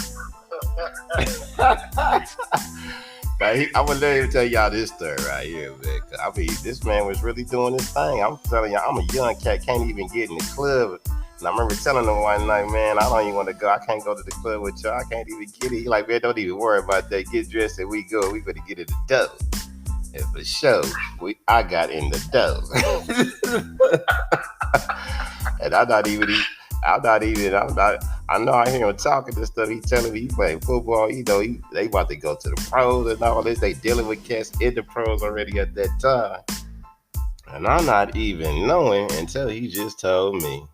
I'm gonna let him tell y'all this story right here, man. I mean, this man was really doing his thing. I'm telling y'all, I'm a young cat, can't even get in the club. And I remember telling him one night, man, I don't even want to go. I can't go to the club with y'all. I can't even get it. He like, man, don't even worry about that. Get dressed and we go. We better get in the dough. And for sure, I got in the dough. And I know I hear him talking this stuff. He telling me he playing football. They about to go to the pros and all this. They dealing with cats in the pros already at that time. And I'm not even knowing until he just told me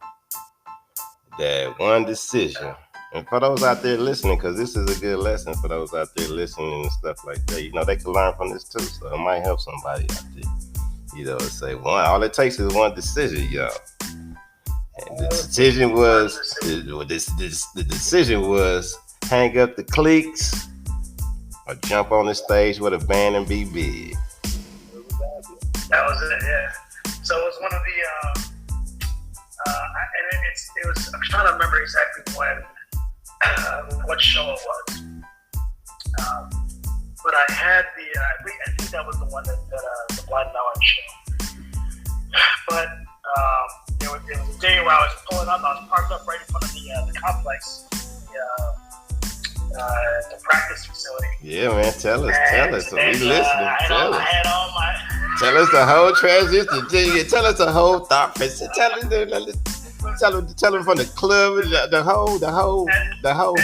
that one decision. And for those out there listening, because this is a good lesson for those out there listening and stuff like that, they can learn from this too. So it might help somebody out there. Say all it takes is one decision, y'all. And the decision was hang up the cleats or jump on the stage with a band and be big. That was it, yeah. So it was one of the, it was. I'm trying to remember exactly what show it was. But I had I think that was the one that the Blind Melon show. But there was a day where I was pulling up. I was parked up right in front of the complex, the practice facility. Yeah, man. Tell us. So we listening. I had all my. Tell us the whole transition. Tell us the whole thought process. Tell them from the club, the whole.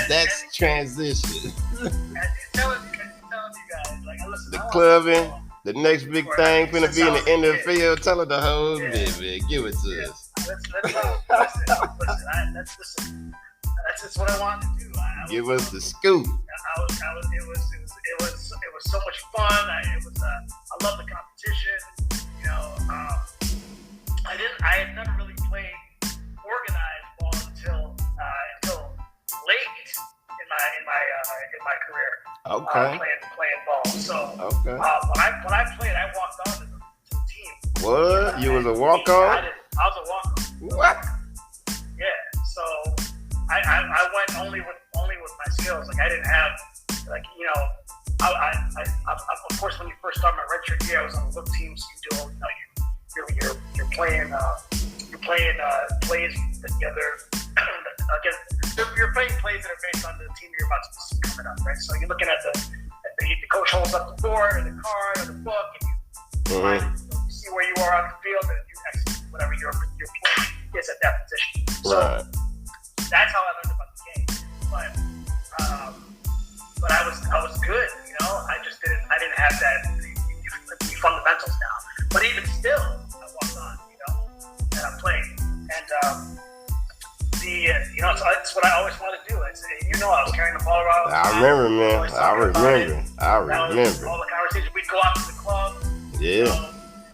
That's transition. Telling you guys, like, listen. The clubbing. The next big thing finna be in the end of the field. Tell her the whole bit, man. Give it to us. Listen. That's just what I wanted to do. Give us the scoop. It was so much fun. I love the competition. I had never really played organized ball until late in my career. Okay. Playing ball. So okay. When I played, I walked on to the team. What? You was a walk on? I was a walk on. What? Yeah. So I went only with my skills. Like I didn't have I of course when you first start my redshirt year, I was on the look team. So you're playing playing plays together. Again, you're playing plays that are based on the team you're about to see coming up, right? So you're looking at the coach holds up the board or the card or the book, and you see where you are on the field, and you execute whatever your play is at that position. So that's how I learned about the game. But I was good, you know. I didn't have the fundamentals down. But even still, I walked on, you know, and I played. And it's what I always wanted to do. I was carrying the ball around. I remember, man. I remember. All the conversations. We'd go out to the club. Yeah.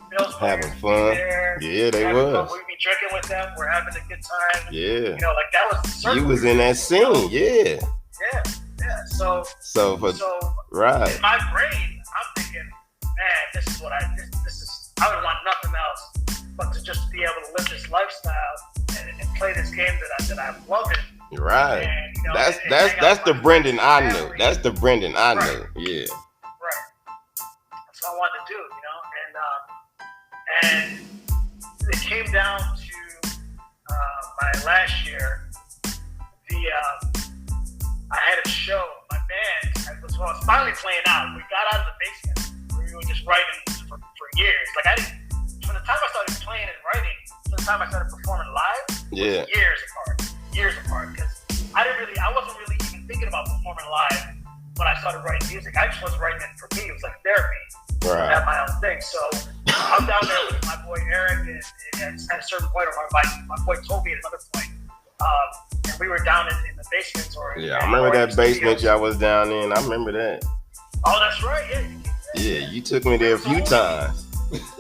Bills having fun. Yeah, they was. We'd be drinking with them. We're having a good time. Yeah. You know, like that was the circle. You was in that scene. Yeah. Yeah. So right. in my brain, I'm thinking, man, this is I would want nothing else but to just be able to live this lifestyle and play this game that I'm loving. Right. And, you know, that's the Brendon I knew. That's the Brendon I knew. Yeah. Right. That's what I wanted to do, you know. And it came down to my last year. I had a show. My band I was finally playing out. We got out of the basement where we were just writing for years. Like from the time I started playing and writing to the time I started performing live, years apart. Because I wasn't really even thinking about performing live when I started writing music. I just wasn't writing it for me. It was like therapy. Right. I had my own thing. So I'm down there with my boy Eric, and at a certain point, or my boy Toby at another point. And we were down in the basement. I remember that basement y'all was down in. I remember that. Oh, that's right. Yeah, you took me there a few times.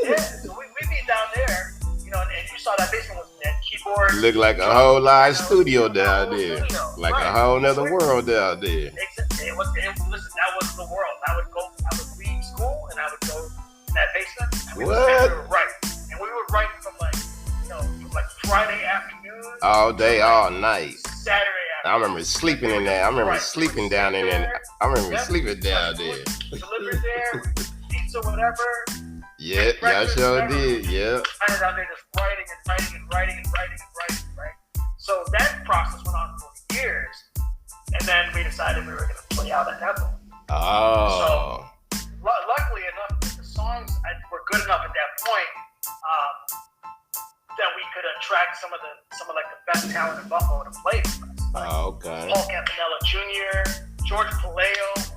Yeah, so we'd be down there, you know, and you saw that basement with that keyboard. Looked like a whole live studio down there. Like a whole nother world down there. Listen, that was the world. I would leave school and I would go in that basement. And we would write. And we would write from from Friday afternoon. All day, all night. Saturday afternoon. I remember sleeping in there. I remember sleeping down in there. I remember sleeping down there. Delivered there, pizza, whatever. Yeah, y'all sure did. Yeah. I was out there just writing, right? So that process went on for years. And then we decided we were going to play out at Edwin. Oh. So, luckily enough, the songs were good enough at that point that we could attract some of the best talent in Buffalo to play with us. Like okay. Paul Campanella Jr., George Paleo,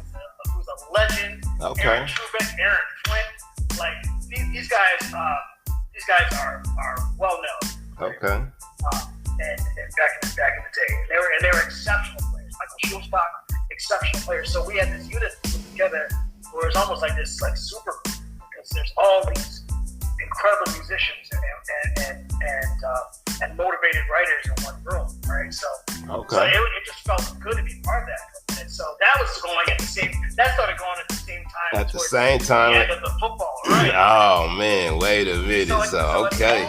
who's a legend. Okay. Aaron Trubeck, Aaron Flint. Like these guys are well known. Okay. And back in the day, they were exceptional players. Michael Schulzbach, exceptional players. So we had this unit put together where it was almost like this super, because there's all these incredible musicians and motivated writers in one room, right? So it just felt good to be part of that. And so that was going at the same. That started going at the same time. At the same time. The end of the football, right? Oh man, wait a minute. So okay.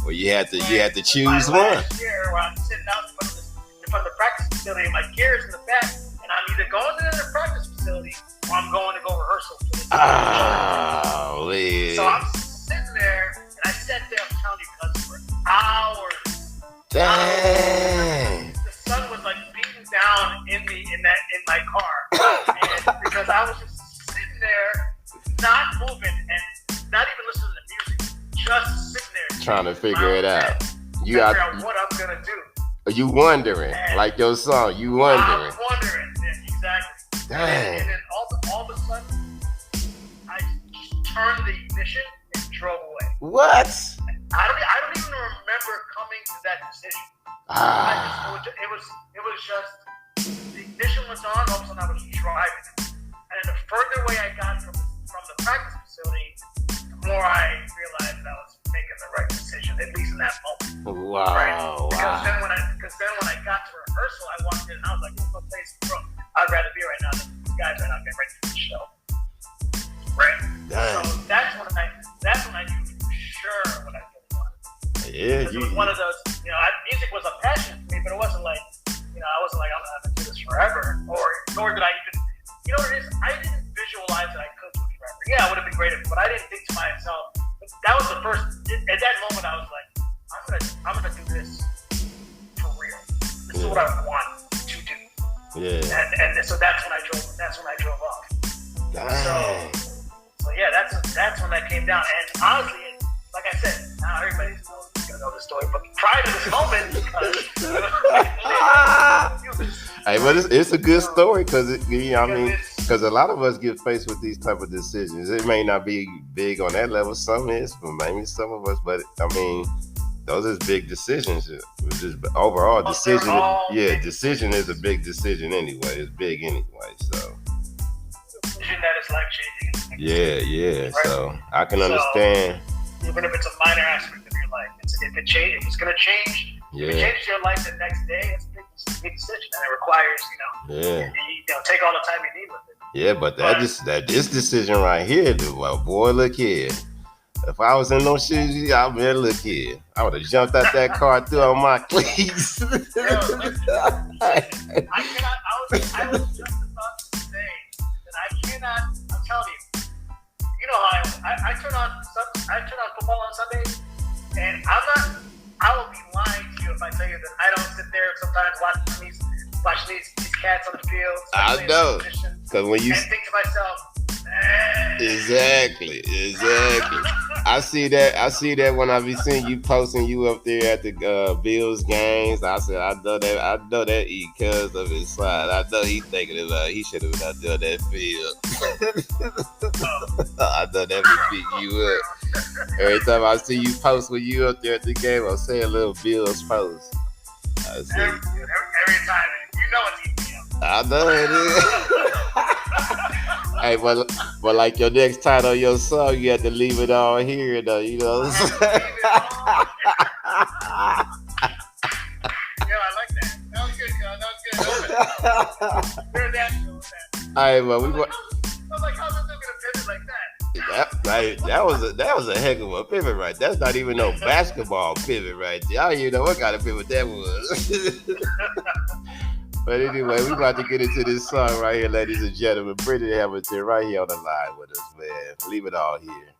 Well, you had to choose one. Last year, where I'm sitting out in front of the practice facility, and my gear's in the back, and I'm either going to the practice facility or I'm going to go rehearsal. Oh, man. So I'm sitting there, and I sat there, I'm telling you, because for hours. Dang. The sun was like beating down in my car, and because I was just sitting there, not moving, and not even listening to music, just sitting there trying to figure it out. You got figure out what I'm gonna do. You wondering, and like your song, you wondering. I'm wondering, exactly. Dang. And then all of a sudden, I just turned the ignition and drove away. What? I don't even remember coming to that decision. It was just the ignition was on. All of a sudden, I was driving, and the further away I got from the practice facility, the more I realized that I was making the right decision, at least in that moment. Wow. Right? Because then when I got to rehearsal, I walked in and I was like, "There's no place to go. I'd rather be right now than these guys right now getting ready for the show." Right. Dang. So that's when I knew for sure what I really wanted. Yeah. It was one of those. Music was a passion for me, but it wasn't like, I wasn't like I'm gonna do this forever, nor did I even. You know what it is? I didn't visualize that I could do it forever. Yeah, it would have been great, but I didn't think to myself. That was the first. At that moment, I was like, what I want to do. Yeah. And so that's when I drove off. Dang. So yeah, that's when that came down. And honestly, like I said, now everybody's gonna know the story. But prior to this moment, hey, but it's a good story because because a lot of us get faced with these type of decisions. It may not be big on that level. Some is, but maybe some of us. But I mean, those is big decisions. Just overall decision. Yeah, decision is a big decision anyway. It's big anyway. So. Decision that is life changing. Yeah. Right? So I can understand. Even if it's a minor aspect of your life, if it's going to change, if it changes your life the next day, it's a big decision, and it requires, you take all the time you need with it. Yeah, but this decision right here, well, boy, look here. If I was in those shoes, I mean, look here. I would have jumped out that car, threw on my cleats. I was just about to say that I cannot. I'm telling you. You know how I turn on football on Sundays, and I will be lying to you if I tell you that I don't sit there sometimes watching these cats on the field. I know, because when you and think to myself, Exactly. I see that when I be seeing you posting you up there at the Bills games. I said, I know that E because of his side. I know he thinking about he should have been out there on that field. I know that would beat you up. Every time I see you post when you up there at the game, I'll say a little Bills post. I see. Every time, you know it's easy. I know it is. Hey, but like your next title of your song, you have to leave it all here, though. You know what I'm saying? Yeah, I like that. That was good, John. That was good. You're natural. Hey, well, I'm like, how's this gonna pivot like that? That was a heck of a pivot, right? That's not even no basketball pivot, right there. I don't even know what kind of pivot that was. But anyway, we about to get into this song right here, ladies and gentlemen. Brendon Hamilton right here on the line with us, man. Leave it all here.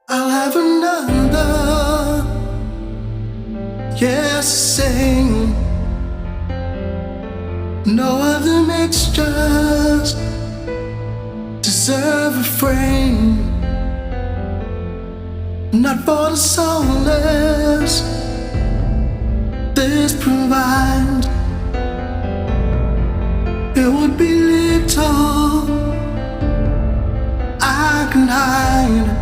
I'll have another. Yes, sing. No other mixtures deserve a frame. Not for the soulless. This provides. It would be little I can hide.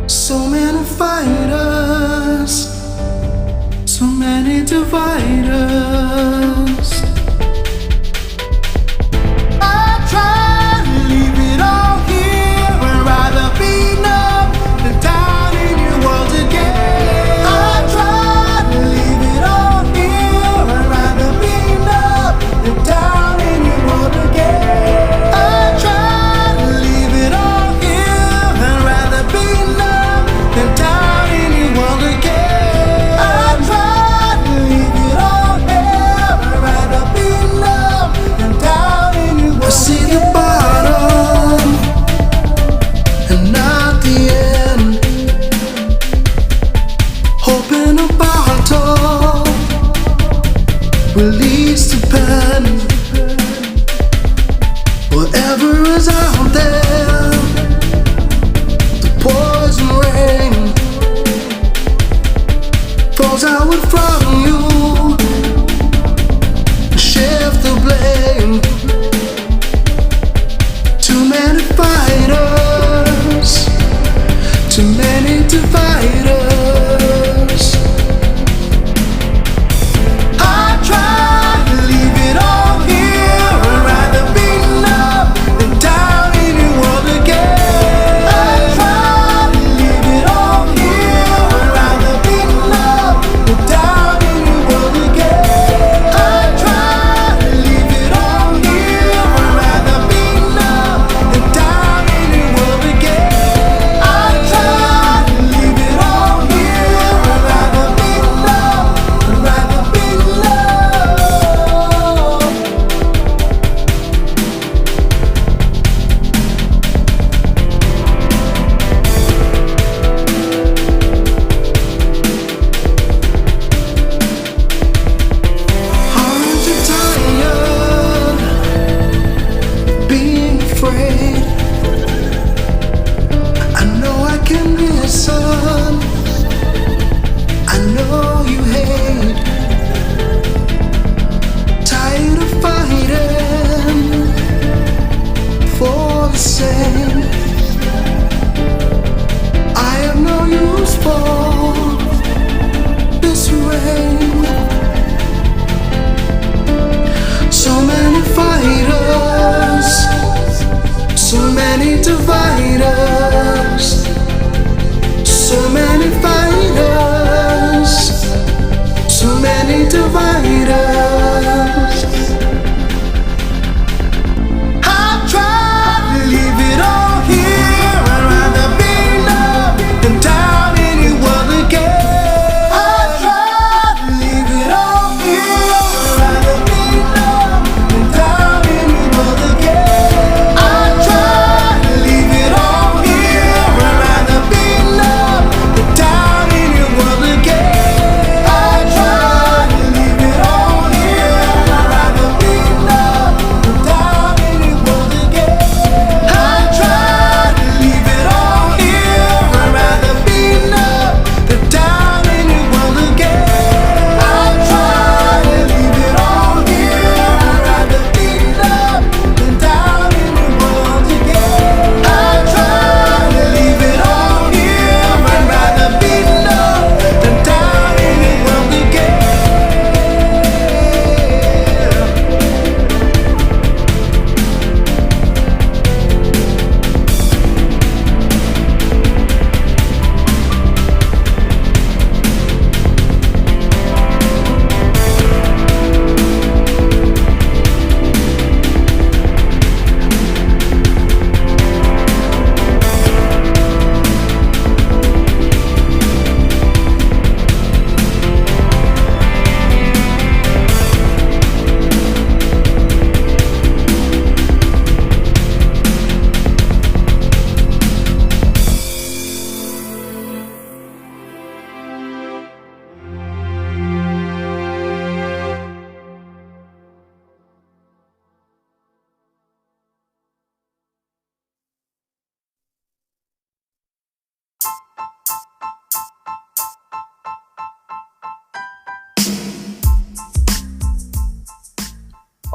So many fighters, so many dividers. I try to leave it all here. I'd rather be numb than down in your world again. I try to leave it all here. I'd rather be numb than down in your world again. I try to leave it all here. I'd rather be and down in your world again. I tried to leave it all here. I'd rather be numb and down in your world. I see the bottom and not the end. Hoping a bottle release the pen. Whatever is out there, poison rain falls outward from you. Shift the blame. Too many fighters, too many dividers. I try to leave it all here. I'd rather be numb than down in your world again. I try to leave it all here. I'd rather be numb than down in your world again. I try to leave it all here. I'd rather be numb than down in your world again. I try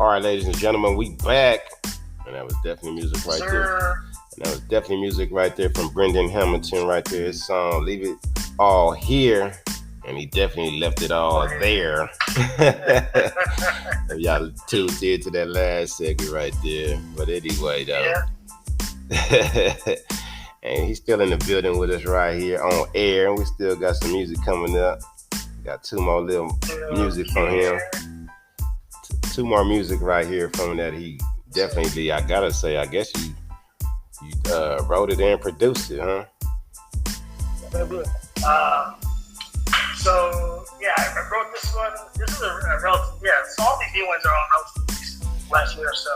All right, ladies and gentlemen, we back. And that was definitely music right there. And that was definitely music right there from Brendon Hamilton right there. His song, Leave It All Here. And he definitely left it all there. Y'all tuned in to that last segment right there. But anyway, though. Yeah. And he's still in the building with us right here on air. And we still got some music coming up. Got two more little music from him. Two more music right here from him that he definitely, I gotta say, I guess you wrote it and produced it, huh? So yeah, I wrote this one. This is a relative, so all these new ones are all relatively last year or so.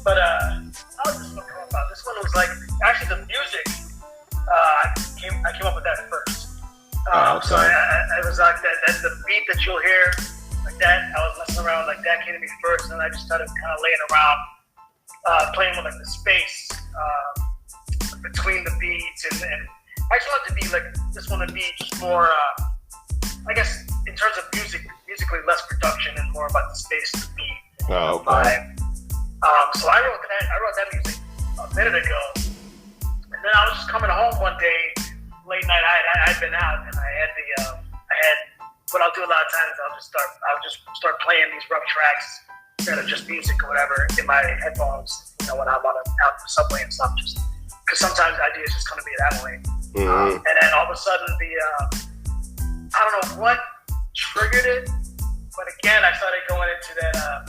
But how did this one come about? This one was like, actually the music, I came up with that first. Okay. So I was like that the beat that you'll hear, like that, I was messing around, like that came to me first, and I just started kind of laying around, playing with like the space between the beats, and I just wanted to be like, just want to be just more, I guess, in terms of musically less production and more about the space, the beat, okay. vibe. So I wrote that music a minute ago, and then I was just coming home one day, late night. I'd been out, and I had what I'll do a lot of times. I'll just start playing these rough tracks instead of just music or whatever in my headphones. You know, when I'm out in the subway and stuff, just because sometimes ideas just come to me that way. Mm-hmm. And then all of a sudden, I don't know what triggered it, but again, I started going into that.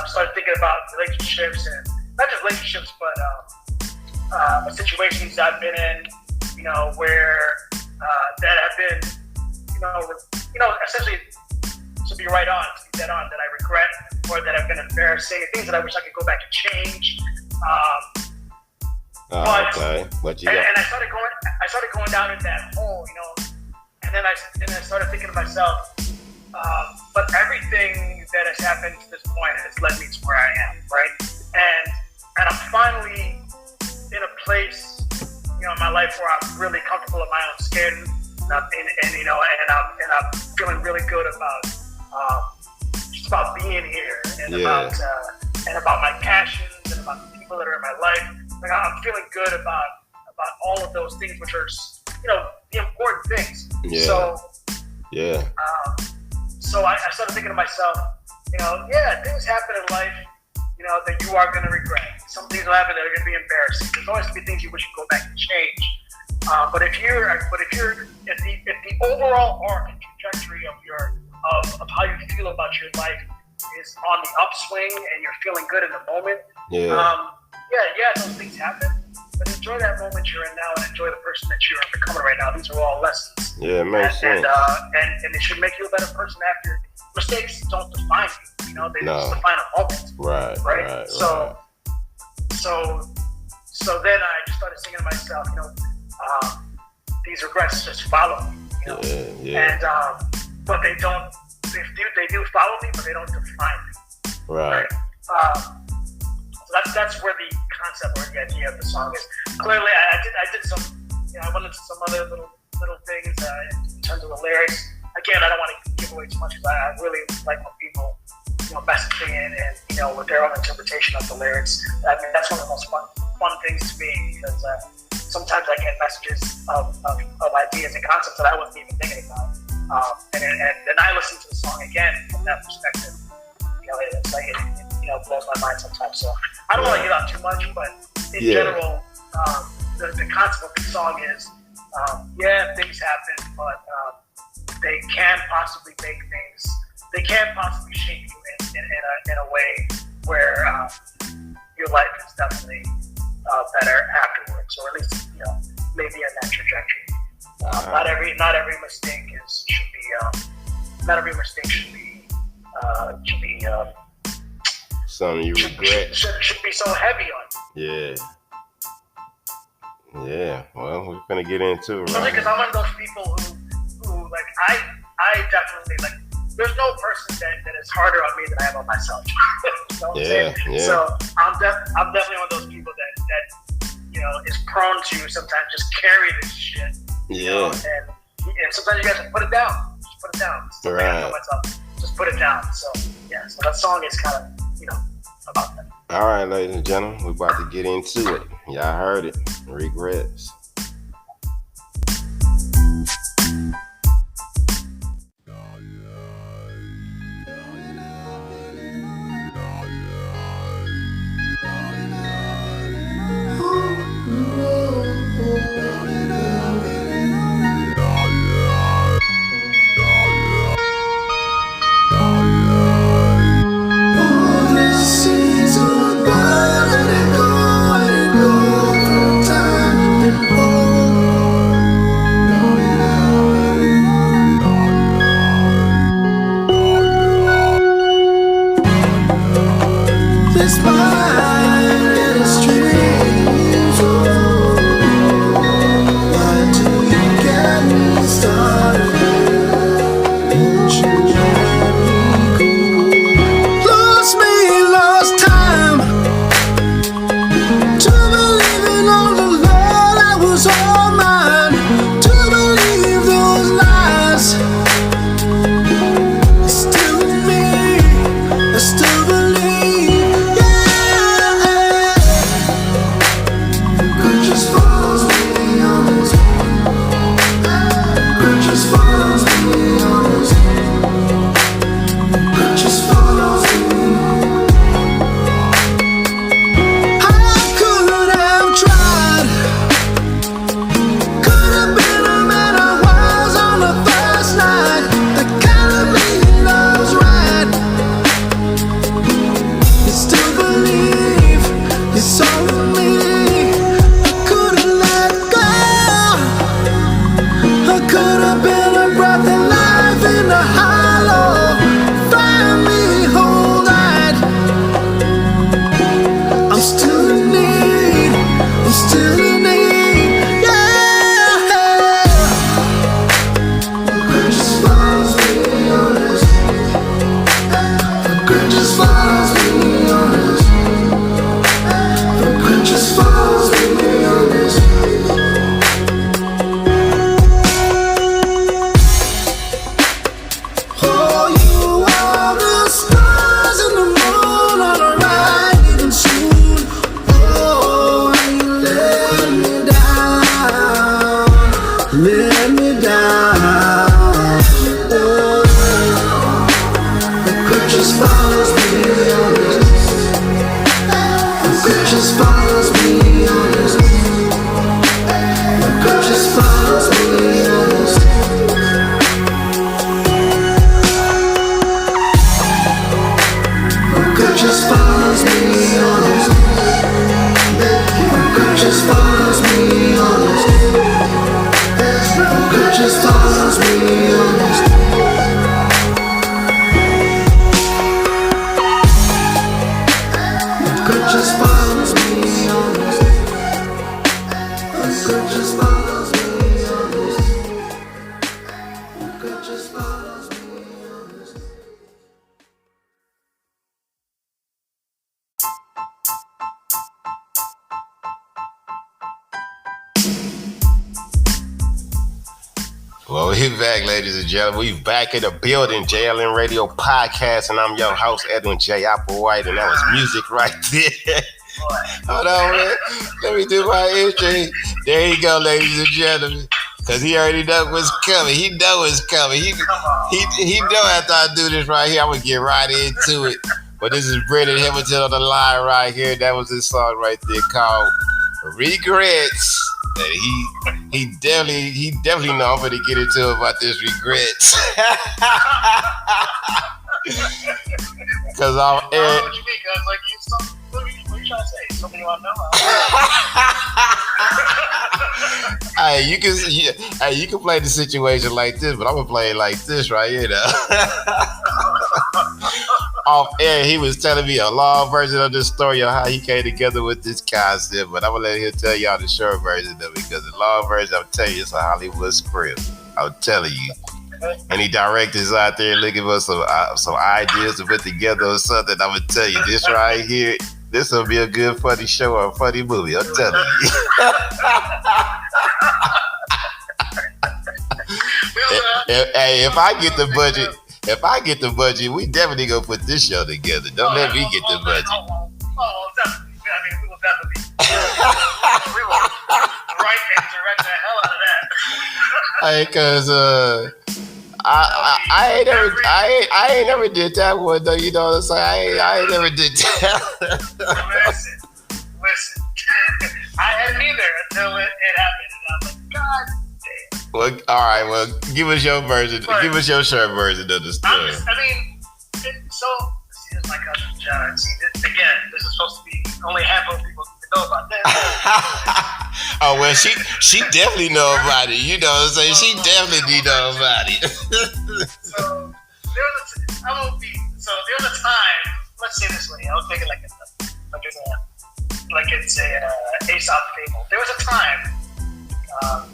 Started thinking about relationships, and not just relationships, but situations I've been in, you know, where that have been, you know, essentially, to be right on, to be dead on, that I regret or that have been embarrassing, things that I wish I could go back and change. Okay. What you got? And I started going down in that hole, you know, and then I started thinking to myself, but everything that has happened to this point has led me to where I am, right? And I'm finally in a place, you know, in my life where I'm really comfortable in my own skin, and I'm feeling really good about just about being here and about my passions and about the people that are in my life. Like, I'm feeling good about all of those things, which are, you know, the important things. Yeah. So I started thinking to myself, you know, things happen in life, you know, that you are going to regret. Some things will happen that are going to be embarrassing. There's always going to be things you wish you could go back and change. But if the overall arc and trajectory of how you feel about your life is on the upswing and you're feeling good in the moment, those things happen. But enjoy that moment you're in now and enjoy the person that you're becoming right now. These are all lessons. Yeah, it makes sense. And it should make you a better person after. Mistakes don't define you. You know, they just define a moment. Right. So then I just started singing to myself, you know, these regrets just follow me. You know? And but they don't. They do follow me, but they don't define me. Right. So that's where the concept or the idea of the song is. Clearly, I did some, you know, I went into some other little things in terms of the lyrics. Again, I don't want to give away too much because I really like when people, you know, message me and you know, with their own interpretation of the lyrics. I mean, that's one of the most fun things to me, because sometimes I get messages of ideas and concepts that I wasn't even thinking about. And then I listen to the song again from that perspective. You know, it's like it you know, blows my mind sometimes. So I don't want to give out too much, but in general, the concept of the song is, things happen, but they can possibly make things. They can possibly shape you in a way where your life is definitely better afterwards, or at least, you know, maybe in that trajectory. Not every mistake should be something you regret. Should be so heavy on you. Yeah. Well, we're gonna get into it, right? Because I'm one of those people who like I definitely, like, there's no person that is harder on me than I am on myself. You know what I'm saying? Yeah. So I'm definitely one of those people that you know, is prone to sometimes just carry this shit. You know? And sometimes you guys put it down. Just put it down. Still right. just put it down. So yeah, so that song is kind of, about that. All right, ladies and gentlemen, we're about to get into it. Y'all heard it. Regrets. Well, we're back, ladies and gentlemen. We're back in the building, JLN Radio Podcast, and I'm your host, Edwin J. Applewhite, and that was music right there. Hold on, man. Let me do my intro. There you go, ladies and gentlemen. Because he already know what's coming. He know what's coming. He know after I do this right here, I'm going to get right into it. But this is Brendon Hamilton on the line right here. That was his song right there called Regrets. And he definitely know I'm gonna get into about this regrets. Cause I'm what you mean? Cause like what are you trying to say? Something you want to know? Hey, you can play the situation like this, but I'm gonna play it like this right here though. Off air, he was telling me a long version of this story of how he came together with this concept, but I'm gonna let him tell y'all the short version of it, because the long version, I'm telling you, it's a Hollywood script. I'm telling you. And he directors out there looking for some ideas to put together or something. I'm gonna tell you, this right here, this will be a good funny show or a funny movie. I'm telling you. Hey, if I get the budget. if I get the budget, we definitely gonna put this show together. Don't let me get the budget. Definitely. I mean, we will definitely. We will write and direct the hell out of that. Hey, cause I ain't never did that one though. You know what I'm saying? I ain't never did that. Listen. I hadn't either until it happened, and I'm like, God damn. Well, all right. Well, give us your version. But, give us your short version of the story. Here's my cousin John. See, again, this is supposed to be only a handful of people know about this. Oh well, she definitely know about it. You know what I'm saying? She definitely know about it. So there was a time. Let's say this way. I was thinking like it's a Aesop fable. There was a time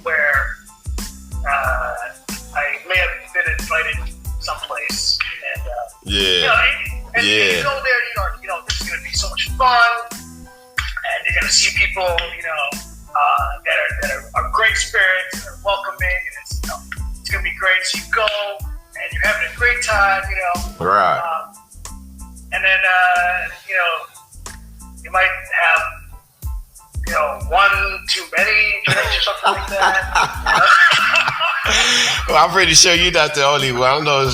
where I may have been invited someplace, and you go there, this is gonna be so much fun, and you're gonna see people, that are great spirits and are welcoming, and it's gonna be great. So you go, and you're having a great time, Right. And then you might have one too many drinks or something like that. Well, I'm pretty sure you're not the only one. I know I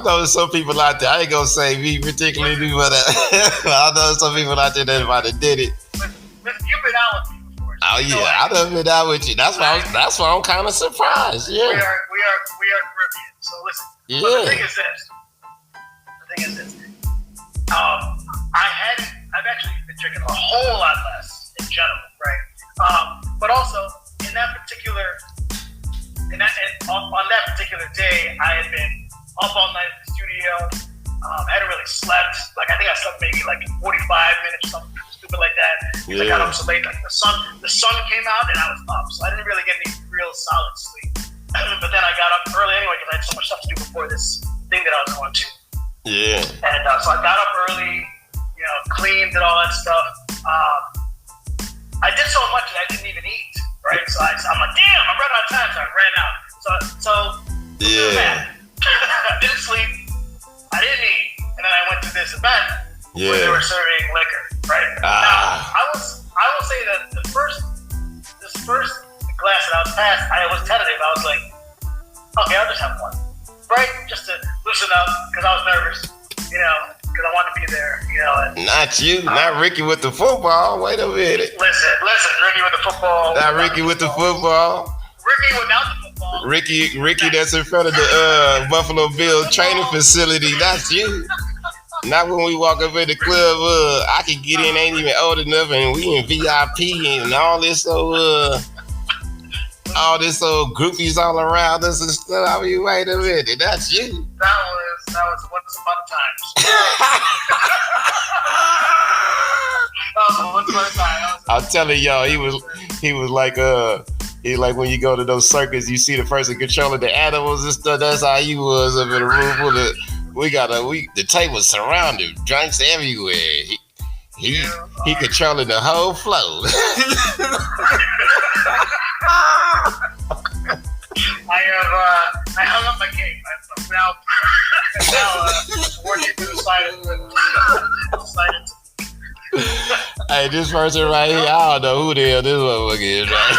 know there's some people out there. I ain't gonna say me particularly, but I know some people out there that might have did it. Listen, you've been out with me before. So I done been out with you. That's why I'm kind of surprised. Yeah. We are Caribbean. So listen. Yeah. But the thing is this. I've actually been drinking a whole lot less in general, right? But also on that particular day, I had been up all night in the studio. Hadn't really slept. Like I think I slept maybe like 45 minutes or something stupid like that. Because I got up so late. Like the sun came out and I was up, so I didn't really get any real solid sleep. But then I got up early anyway because I had so much stuff to do before this thing that I was going to. Yeah. And so I got up early, cleaned and all that stuff. I did so much that I didn't even eat, right? So I'm like, damn, I'm running out of time, so I ran out. So yeah. I didn't sleep, I didn't eat, and then I went to this event where they were serving liquor, right? Now, I will say that this first glass that I was passed, I was tentative. I was like, okay, I'll just have one, right? Just to loosen up, because I was nervous, because I wanted to be there, And, not you, not Ricky with the football. Wait a minute. Listen, Ricky with the football. Not Ricky with the football. Ricky without the football. Ricky that's in front of the Buffalo Bills training facility. That's you. Not when we walk up in the club, I can get in, ain't even old enough, and we in VIP and all this old groupies all around us and stuff. I mean, wait a minute, that's you. That was once upon a time. I'm telling y'all, he was like when you go to those circus, you see the person controlling the animals and stuff. That's how he was up in a room full of. The table surrounded, drinks everywhere. He controlling the whole flow. I hung up my game. I'm now working through the side of Hey, this person right here, I don't know who the hell this motherfucker is, right?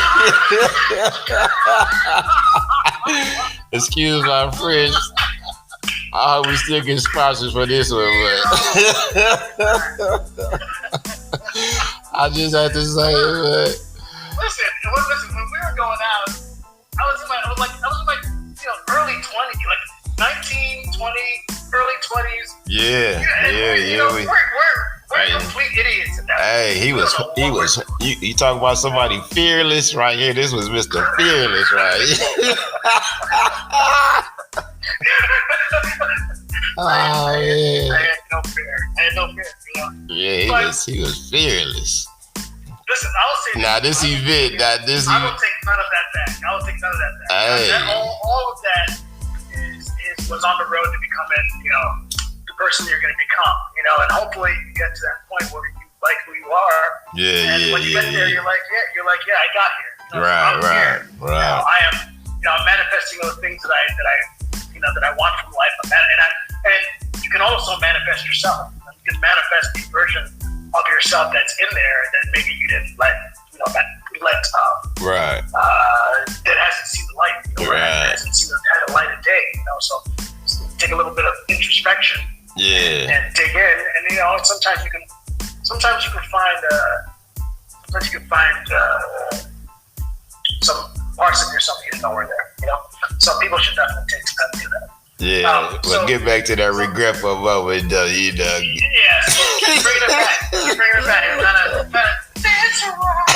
Excuse my French. I hope we still get sponsors for this one, but I just have to say it, but listen, when we were going out, I was in my early 20s, like 19, 20, early 20s. Yeah. We're complete idiots at that. Hey, he was. You talk about somebody fearless right here. This was Mr. Fearless right here. Oh yeah. I had no fear. Yeah, he was fearless. Listen, I will say now this event, I will take none of that back. Hey. All of that was on the road to becoming, the person you're going to become, and hopefully you get to that point where you like who you are. And when you get there, you're like, I got here. Right. I am, I'm manifesting those things that I that I want from life. And you can also manifest yourself. You can manifest the version of yourself that's in there that maybe you didn't let, right. That hasn't seen the light, right. Hasn't seen the light of day, So take a little bit of introspection, and dig in, and sometimes you can find some parts of yourself you didn't know were there. Some people should definitely take time to do that. Yeah, but get back to that regret for a moment, though. Yeah, so keep bringing it back. I'm trying to dance around.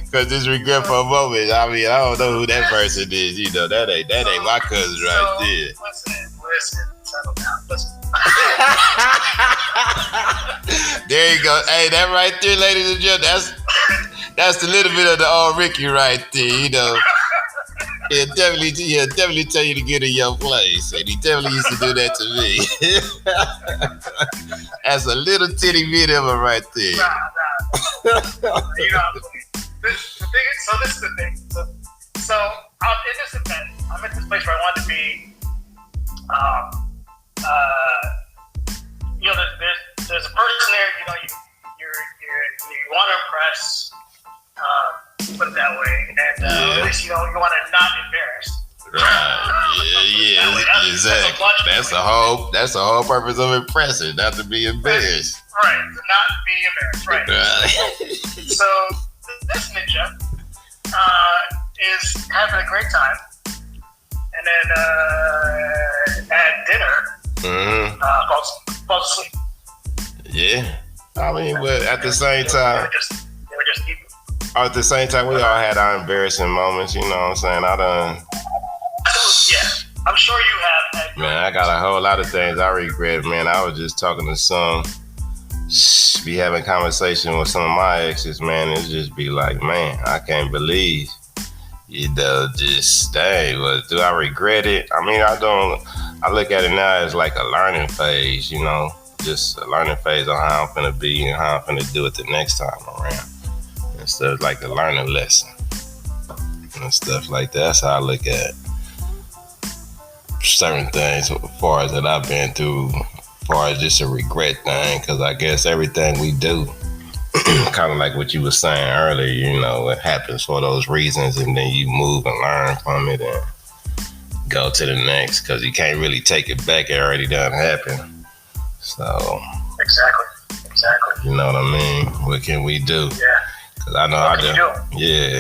Because this regret for a moment, I mean, I don't know who that person is. That ain't my cousin right there. Listen, settle down. Listen. There you go. Hey, that right there, ladies and gentlemen, that's a little bit of the old Ricky right there, He'll definitely tell you to get in your place. And he definitely used to do that to me. That's a little titty bit of it right there. Nah. This is the thing. So in this event, I'm at this place where I want to be. There's a person there. You want to impress. Put it that way, and at least you want to not embarrass. Right. Yeah. Exactly. That's the whole purpose of impressing, not to be embarrassed. Right. To not be embarrassed. Right. So this ninja is having a great time, and then at dinner, falls asleep. Yeah. I mean, but at the same time, they were just eating. At the same time, we all had our embarrassing moments. You know what I'm saying? Yeah, I'm sure you have. Man, I got a whole lot of things I regret. Man, I was just talking to be having conversation with some of my exes. Man, it just be like, man, I can't believe. Just dang. But do I regret it? I mean, I don't. I look at it now as like a learning phase. Just a learning phase on how I'm finna be and how I'm finna do it the next time around. And stuff like a learning lesson and stuff like that. That's how I look at certain things as far as that I've been through, as far as just a regret thing, because I guess everything we do, kind of like what you were saying earlier, it happens for those reasons, and then you move and learn from it and go to the next, because you can't really take it back. It already done happened. So exactly. You know what I mean? What can we do? Yeah. Cause I know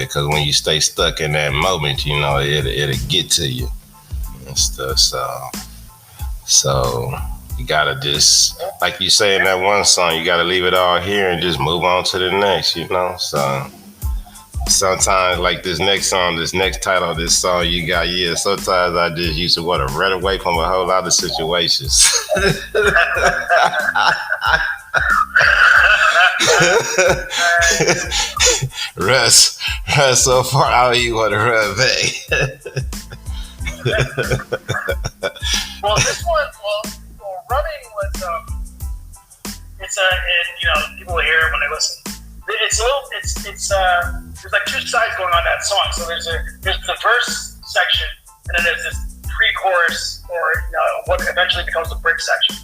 because when you stay stuck in that moment, it'll get to you and stuff. So you gotta just, like you say in that one song, you gotta leave it all here and just move on to the next. So sometimes, like this next title of this song you got, sometimes I just used to want to run away from a whole lot of situations. Russ, so far out you want to run back. Well, this one, running was, and people will hear it when they listen. There's like two sides going on that song. So there's the verse section, and then there's this pre-chorus, or what eventually becomes the bridge section.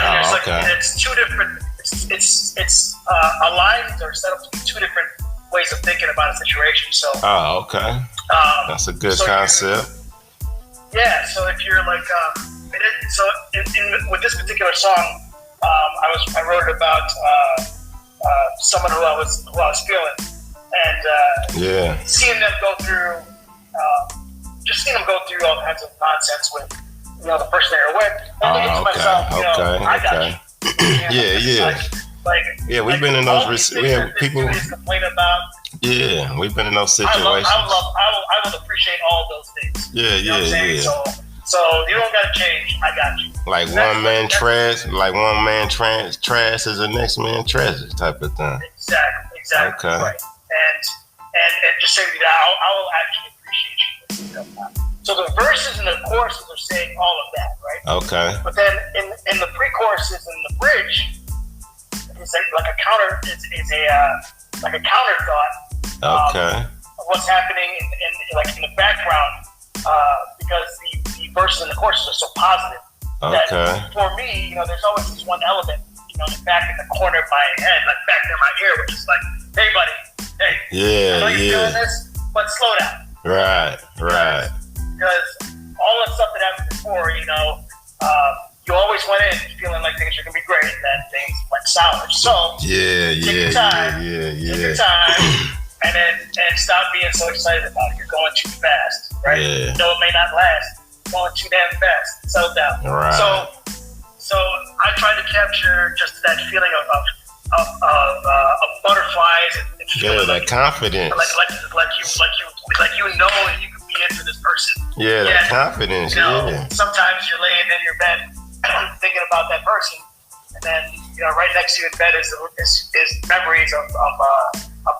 And it's two different. It's aligned or set up to be two different ways of thinking about a situation. So. Oh, okay. That's a good concept. So if you're like, with this particular song, I wrote it about someone who I was feeling, and seeing them go through, all kinds of nonsense with, the person they were with, and thinking to myself, I got you. We've been in those. People complain about. Yeah, we've been in those situations. I will appreciate all those things. Yeah. So you don't gotta change. I got you. Like one man trash is the next man treasure type of thing. Exactly. Okay. Right. And just saying that I will actually appreciate you. So the verses and the choruses are saying all of that, right? Okay. But then in the pre-choruses and the bridge, it's like a counter. It's like a counter thought. Okay. what's happening in the background, because the verses and the choruses are so positive. Okay. That for me, there's always this one element, in the back in the corner of my head, like back near my ear, which is like, hey buddy, hey, I know you're feeling this, but slow down. Right. Because all the stuff that happened before, you always went in feeling like things are gonna be great, and then things went sour. So take your time, and stop being so excited about it. You're going too fast, right? Yeah. It may not last. You're going too damn fast. Settle down. Right. So I try to capture just that feeling of butterflies and that confidence. Like you know you can be into this person. Yeah, that confidence. Sometimes you're laying in your bed thinking about that person, and then right next to you in bed is memories of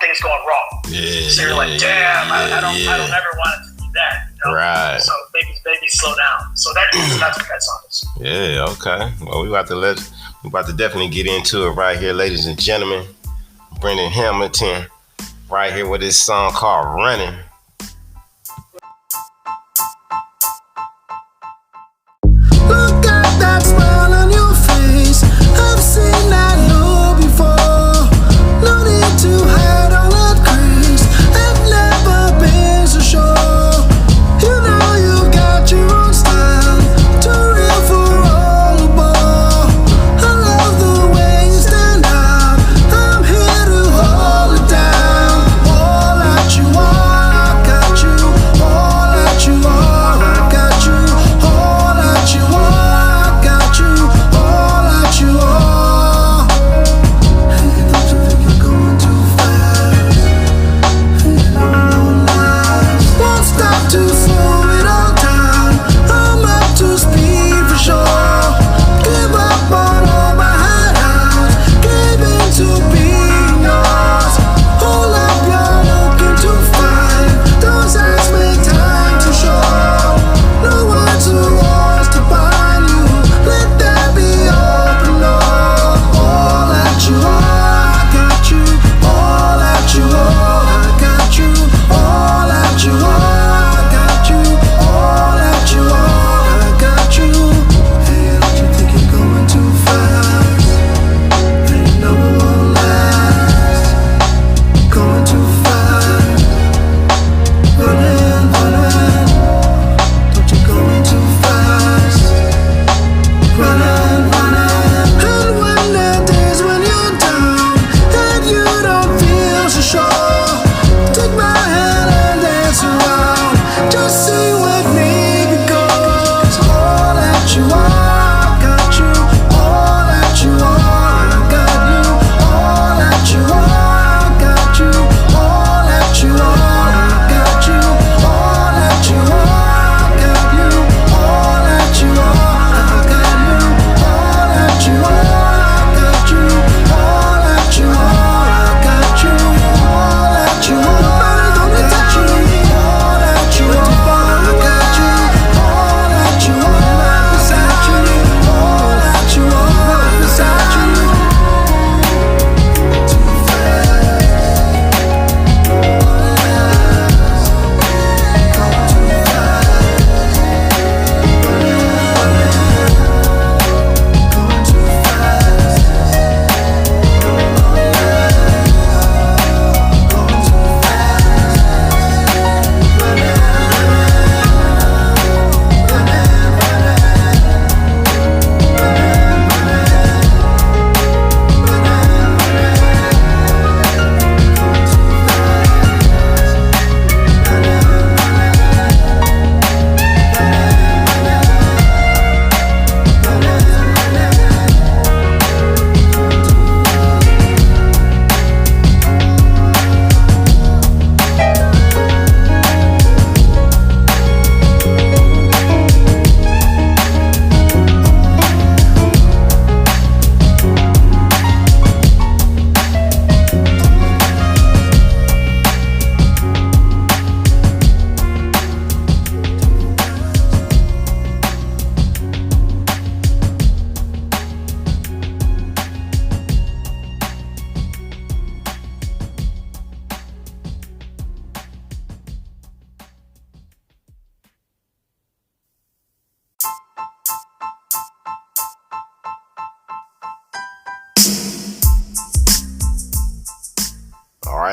things going wrong. Yeah. So you're like, damn, I don't ever want it to be that. Right. So baby, slow down. So that's what that song is. Yeah. Okay. Well, we about to definitely get into it right here, ladies and gentlemen. Brendon Hamilton, right here with this song called "Running." Look at that smile on your face. I've seen that look before. No need to hide all that grace. I've never been so sure. You know you got your own style. Too real for all the ball. I love the way you stand out. I'm here to hold it down. All that you want.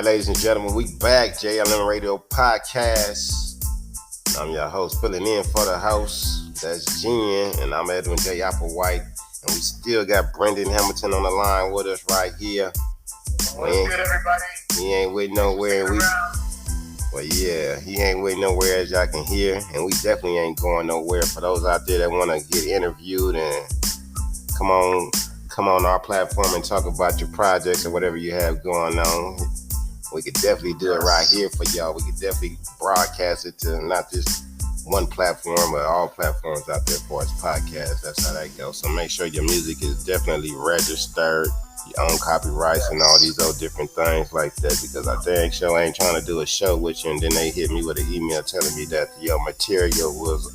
right, ladies and gentlemen, we back. JLM Radio Podcast. I'm your host, filling in for the host. That's Jen, and I'm Edwin J. Applewhite. And we still got Brendon Hamilton on the line with us right here. What's good, everybody? He ain't waiting nowhere. Well, yeah, he ain't waiting nowhere, as y'all can hear. And we definitely ain't going nowhere. For those out there that want to get interviewed and come on our platform and talk about your projects or whatever you have going on, we could definitely do it right here for y'all. We could definitely broadcast it to not just one platform, but all platforms out there for its podcast. That's how that goes. So make sure your music is definitely registered, your own copyrights and all these other different things like that, because I dang sure ain't trying to do a show with you and then they hit me with an email telling me that your material was,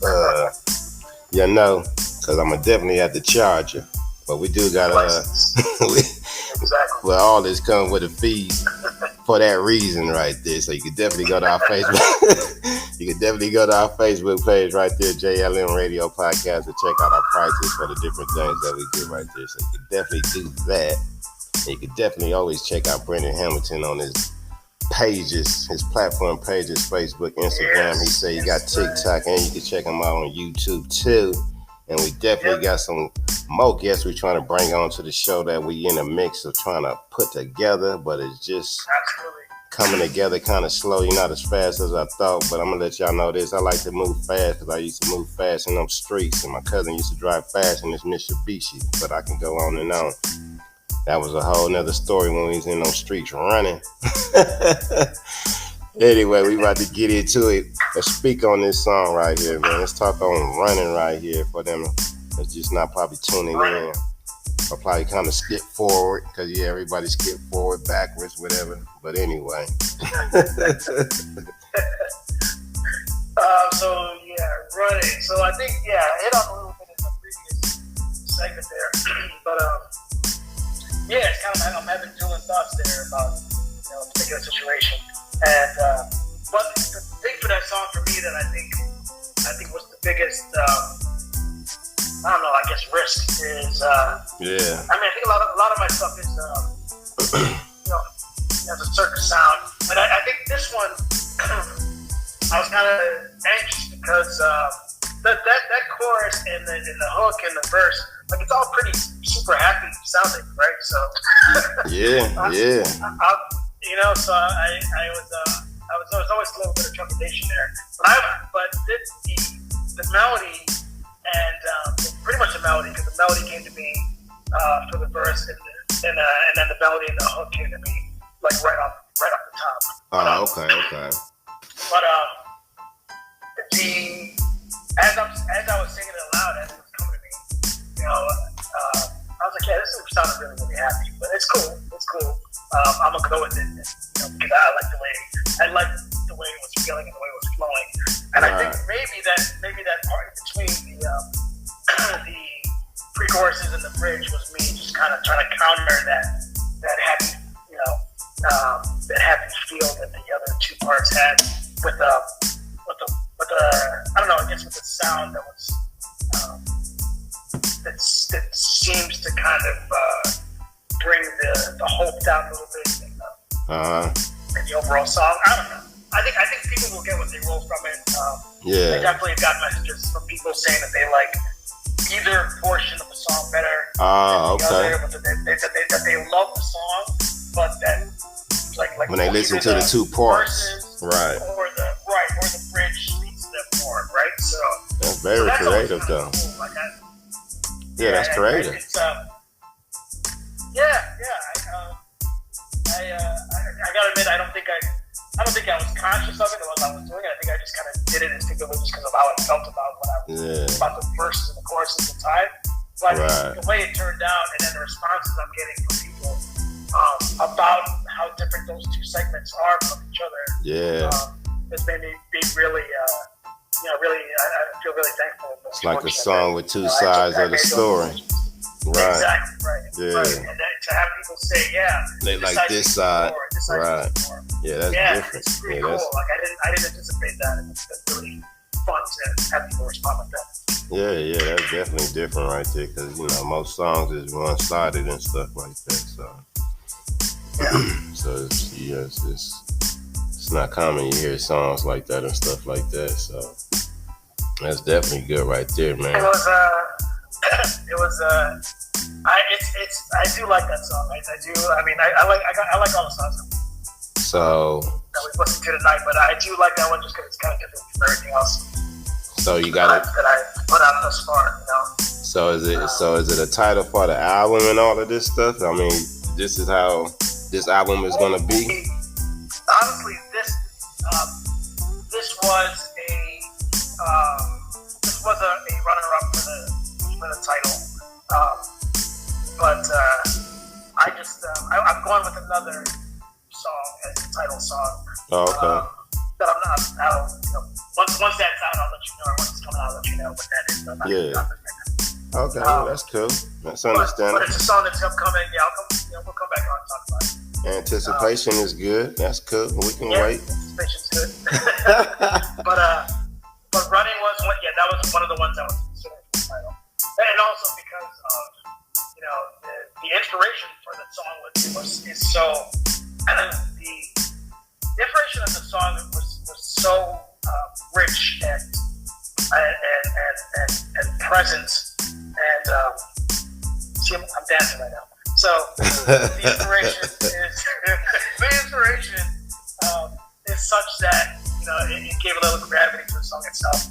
because I'm going to definitely have to charge you. But we do got well, all this comes with a fee for that reason right there. So you can definitely go to our Facebook. You can definitely go to our Facebook page right there, JLM Radio Podcast, and check out our prices for the different things that we do right there. So you can definitely do that. And you can definitely always check out Brendon Hamilton on his pages, his platform pages, Facebook, Instagram. He said he got TikTok, and you can check him out on YouTube too. And we definitely got some more guests we're trying to bring on to the show that we in a mix of trying to put together, but it's just coming together kind of slow. You're not as fast as I thought, but I'm going to let y'all know this. I like to move fast because I used to move fast in them streets, and my cousin used to drive fast in this Mitsubishi, but I can go on and on. That was a whole nother story when we was in those streets running. Anyway, we about to get into it. Let's speak on this song right here, man. Let's talk on running right here for them that's just not probably tuning in. Or probably kind of skip forward, because, yeah, everybody skip forward, backwards, whatever. But anyway. Running. So I think, I hit on a little bit in the previous segment there. But, it's kind of, I'm having dueling thoughts there about, a particular situation. And but the thing for that song for me that I think was the biggest risk is I think a lot of my stuff is has a certain sound, and I think this one I was kind of anxious because that chorus and the hook and the verse, like, it's all pretty super happy sounding, right? So so I was always a little bit of trepidation there, but the melody and pretty much the melody, because the melody came to me for the verse, and then the melody and the hook came to me like right off the top. Okay. But as I was singing it aloud, as it was coming to me, I was like, this is sounding really, really happy, but it's cool. I'm gonna go with it, because I like the way it was feeling and the way it was flowing, and I think maybe that part between the pre-choruses and the bridge was me just kind of trying to counter that happy, that happy feel that the other two parts had with the I don't know, I guess with the sound that was that seems to kind of bring the hope down a little bit in the overall song. I don't know. I think people will get what they will from it. I definitely have got messages from people saying that they like either portion of the song better than the other, but that they love the song, but that like when they listen to the two parts, right, or the bridge speaks to them more, right? So that's very creative, though. Cool. That's creative. I gotta admit, I don't think I was conscious of it while I was doing it. I think I just kind of did it instinctively just because of how I felt about the verses and the choruses at the time. But the way it turned out, and then the responses I'm getting from people about how different those two segments are from each other, it's made me be really, I feel really thankful. It's like a song with two sides of the story. Right. Exactly, right. Yeah. Right. And then to have people say, they like this side. Right. Yeah, that's different. It's pretty cool. Like, I didn't anticipate that. And it's been really fun to have people respond like that. Yeah, that's definitely different right there, because, most songs is one-sided and stuff like that, so. So it's not common you hear songs like that and stuff like that. So that's definitely good right there, man. It was I do like that song. I do. I mean, I like all the songs so that we've listened to tonight, but I do like that one just because it's kind of different from everything else. So you got that I put out thus far, you know. So is it a title for the album and all of this stuff? I mean, this is how this album is gonna be. Honestly, this was a runner-up for the title, but I'm going with another song as the title song. Oh, okay. That I'm not. Once that's out, I'll let you know. Or once it's coming out, I'll let you know what that is. Yeah. Okay, that's cool. That's understandable. But it's a song that's upcoming. Yeah, we'll come back on and talk about it. Anticipation is good. That's cool. We can wait. Anticipation's good. but Running was one. Yeah, that was one of the ones that was considered for the title, and also because of the inspiration for the song is so. The inspiration of the song was so rich and present, and see, I'm dancing right now. So the inspiration is such that it gave a little gravity to the song itself.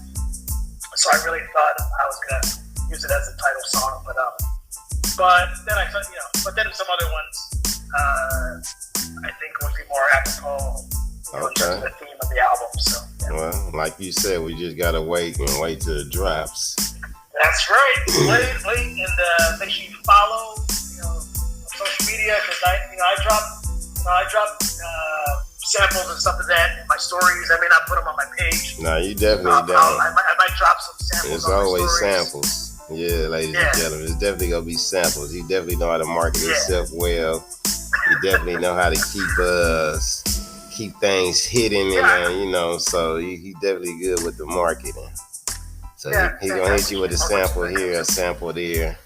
So I really thought I was gonna use it as a title song, but then I thought, but then some other ones I think would be more apropos in terms of the theme of the album. So yeah. Well, like you said, we just gotta wait till it drops. That's right. Wait, and make sure you follow, on social media, because I drop samples and stuff of that in my stories. I may not put them on my page. No, you definitely don't. I might drop some samples. It's on always my stories. samples. Yeah, ladies and gentlemen, it's definitely gonna be samples. He definitely know how to market himself well. He definitely know how to keep things hidden, and so he definitely good with the marketing. So he gonna hit you with a sample here, a sample there.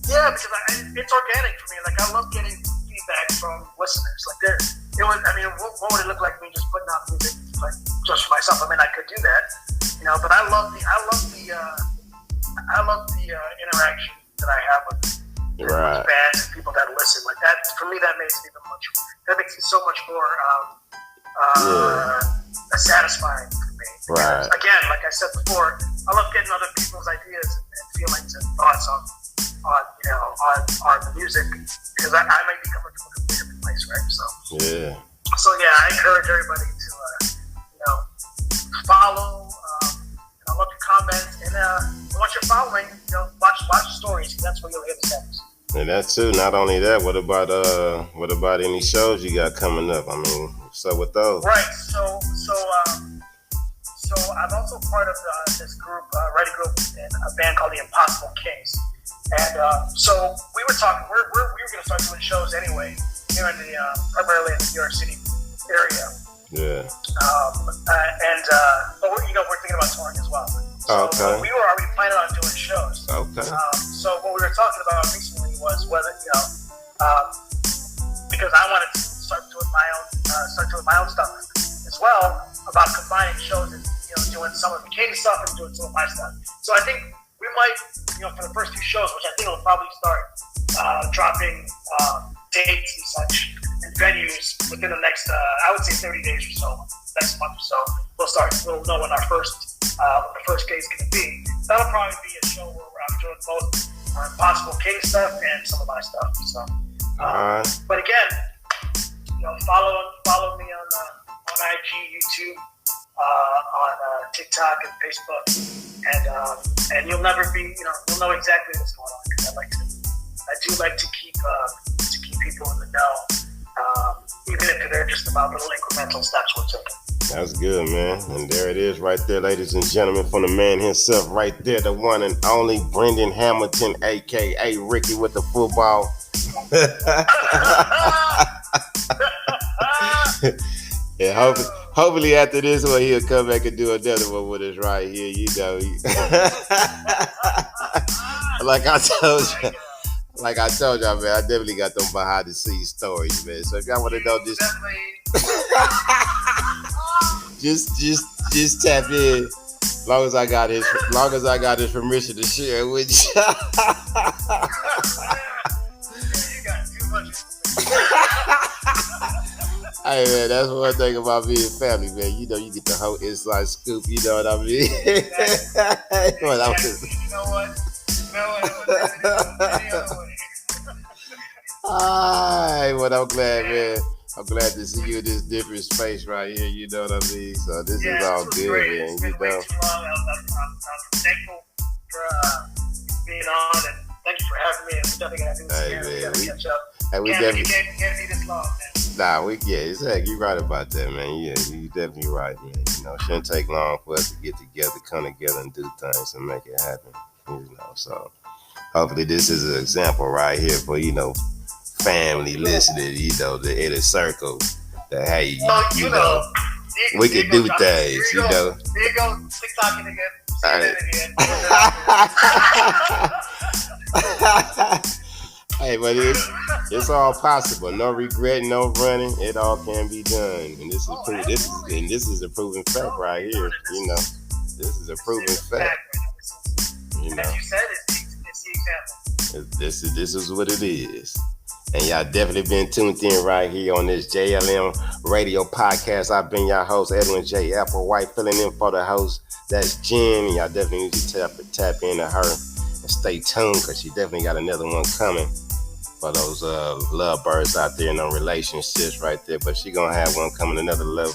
Yeah, because it's organic for me. Like, I love getting feedback from listeners. Like, what would it look like me just putting out music like just for myself? I mean, I could do that, but I love the interaction that I have with bands and people that listen. Like that, for me, that makes it so much more satisfying for me. Right. Again, like I said before, I love getting other people's ideas and feelings and thoughts on the music, because I might be coming from a completely different place, right? So I encourage everybody to follow. I love your comments, and once you're following, watch stories. That's where you'll hear the steps. And that too. Not only that, what about any shows you got coming up? I mean, what's up with those? Right. So I'm also part of this group, writing group, in a band called the Impossible Kings. And so we were talking. We were going to start doing shows anyway here in the primarily in the New York City area. Yeah. But we're thinking about touring as well. So we were already planning on doing shows. Okay. So what we were talking about recently was whether because I wanted to start doing my own stuff as well, about combining shows and doing some of the Katie stuff and doing some of my stuff. So I think we might for the first few shows, which I think will probably start dropping dates and such and venues within the next I would say 30 days or so, next month or so. We'll know when the first gig is going to be. That'll probably be a show where I'm doing both Impossible King stuff and some of my stuff. So, but again, follow me on IG, YouTube, on TikTok and Facebook, and you'll never be, you'll know exactly what's going on, because I do like to keep people in the know, even if they're just about little incremental steps we're taking. That's good, man. And there it is right there, ladies and gentlemen, from the man himself right there, the one and only Brendon Hamilton, a.k.a. Ricky with the football. Yeah, hopefully after this one, he'll come back and do another one with us right here, Like I like I told y'all, man, I definitely got them behind the scenes stories, man. So if y'all want to know this, just tap in. Long as I got his permission to share it with you. You got too much. Hey man, that's one thing about being family, man. You know, you get the whole inside scoop. You know what I mean? You know what? Alright, well, I'm glad, man. I'm glad to see you in this different space right here. You know what I mean? So this is all good, great. man. It's been way too long. I'm thankful for being on, and thank you for having me. We definitely gotta do this again. We gotta catch up. Hey, we can't be this long, man. Nah, exactly. You're right about that, man. Yeah, you definitely right, man. You know, it shouldn't take long for us to get together, come together, and do things and make it happen. You know, so hopefully this is an example right here for, you know, family listening, you know, the inner circle. That hey, you know, we can do things, you know. There you go, TikToking again. Hey, but it's all possible. No regret, no running. It all can be done, and this is a proven fact right here. You know, this is a proven fact. You know, as you said, it's the example. This is what it is. And y'all definitely been tuned in right here on this JLM radio podcast. I've been your host, Edwin J. Applewhite, filling in for the host. That's Jen. And y'all definitely need to tap into her and stay tuned, because she definitely got another one coming for those lovebirds out there in them relationships right there. But she gonna have one coming, another love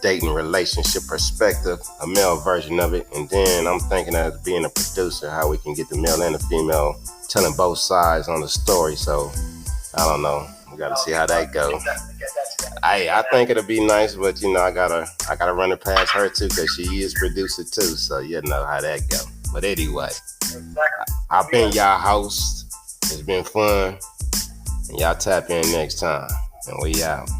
dating relationship perspective, a male version of it. And then I'm thinking of being a producer, how we can get the male and the female telling both sides on the story. So I don't know. We gotta see how that goes. I think it'll be nice, but you know, I gotta run it past her too, because she is producer too. So you know how that go. But anyway, I've been y'all host. It's been fun. And y'all tap in next time. And we out.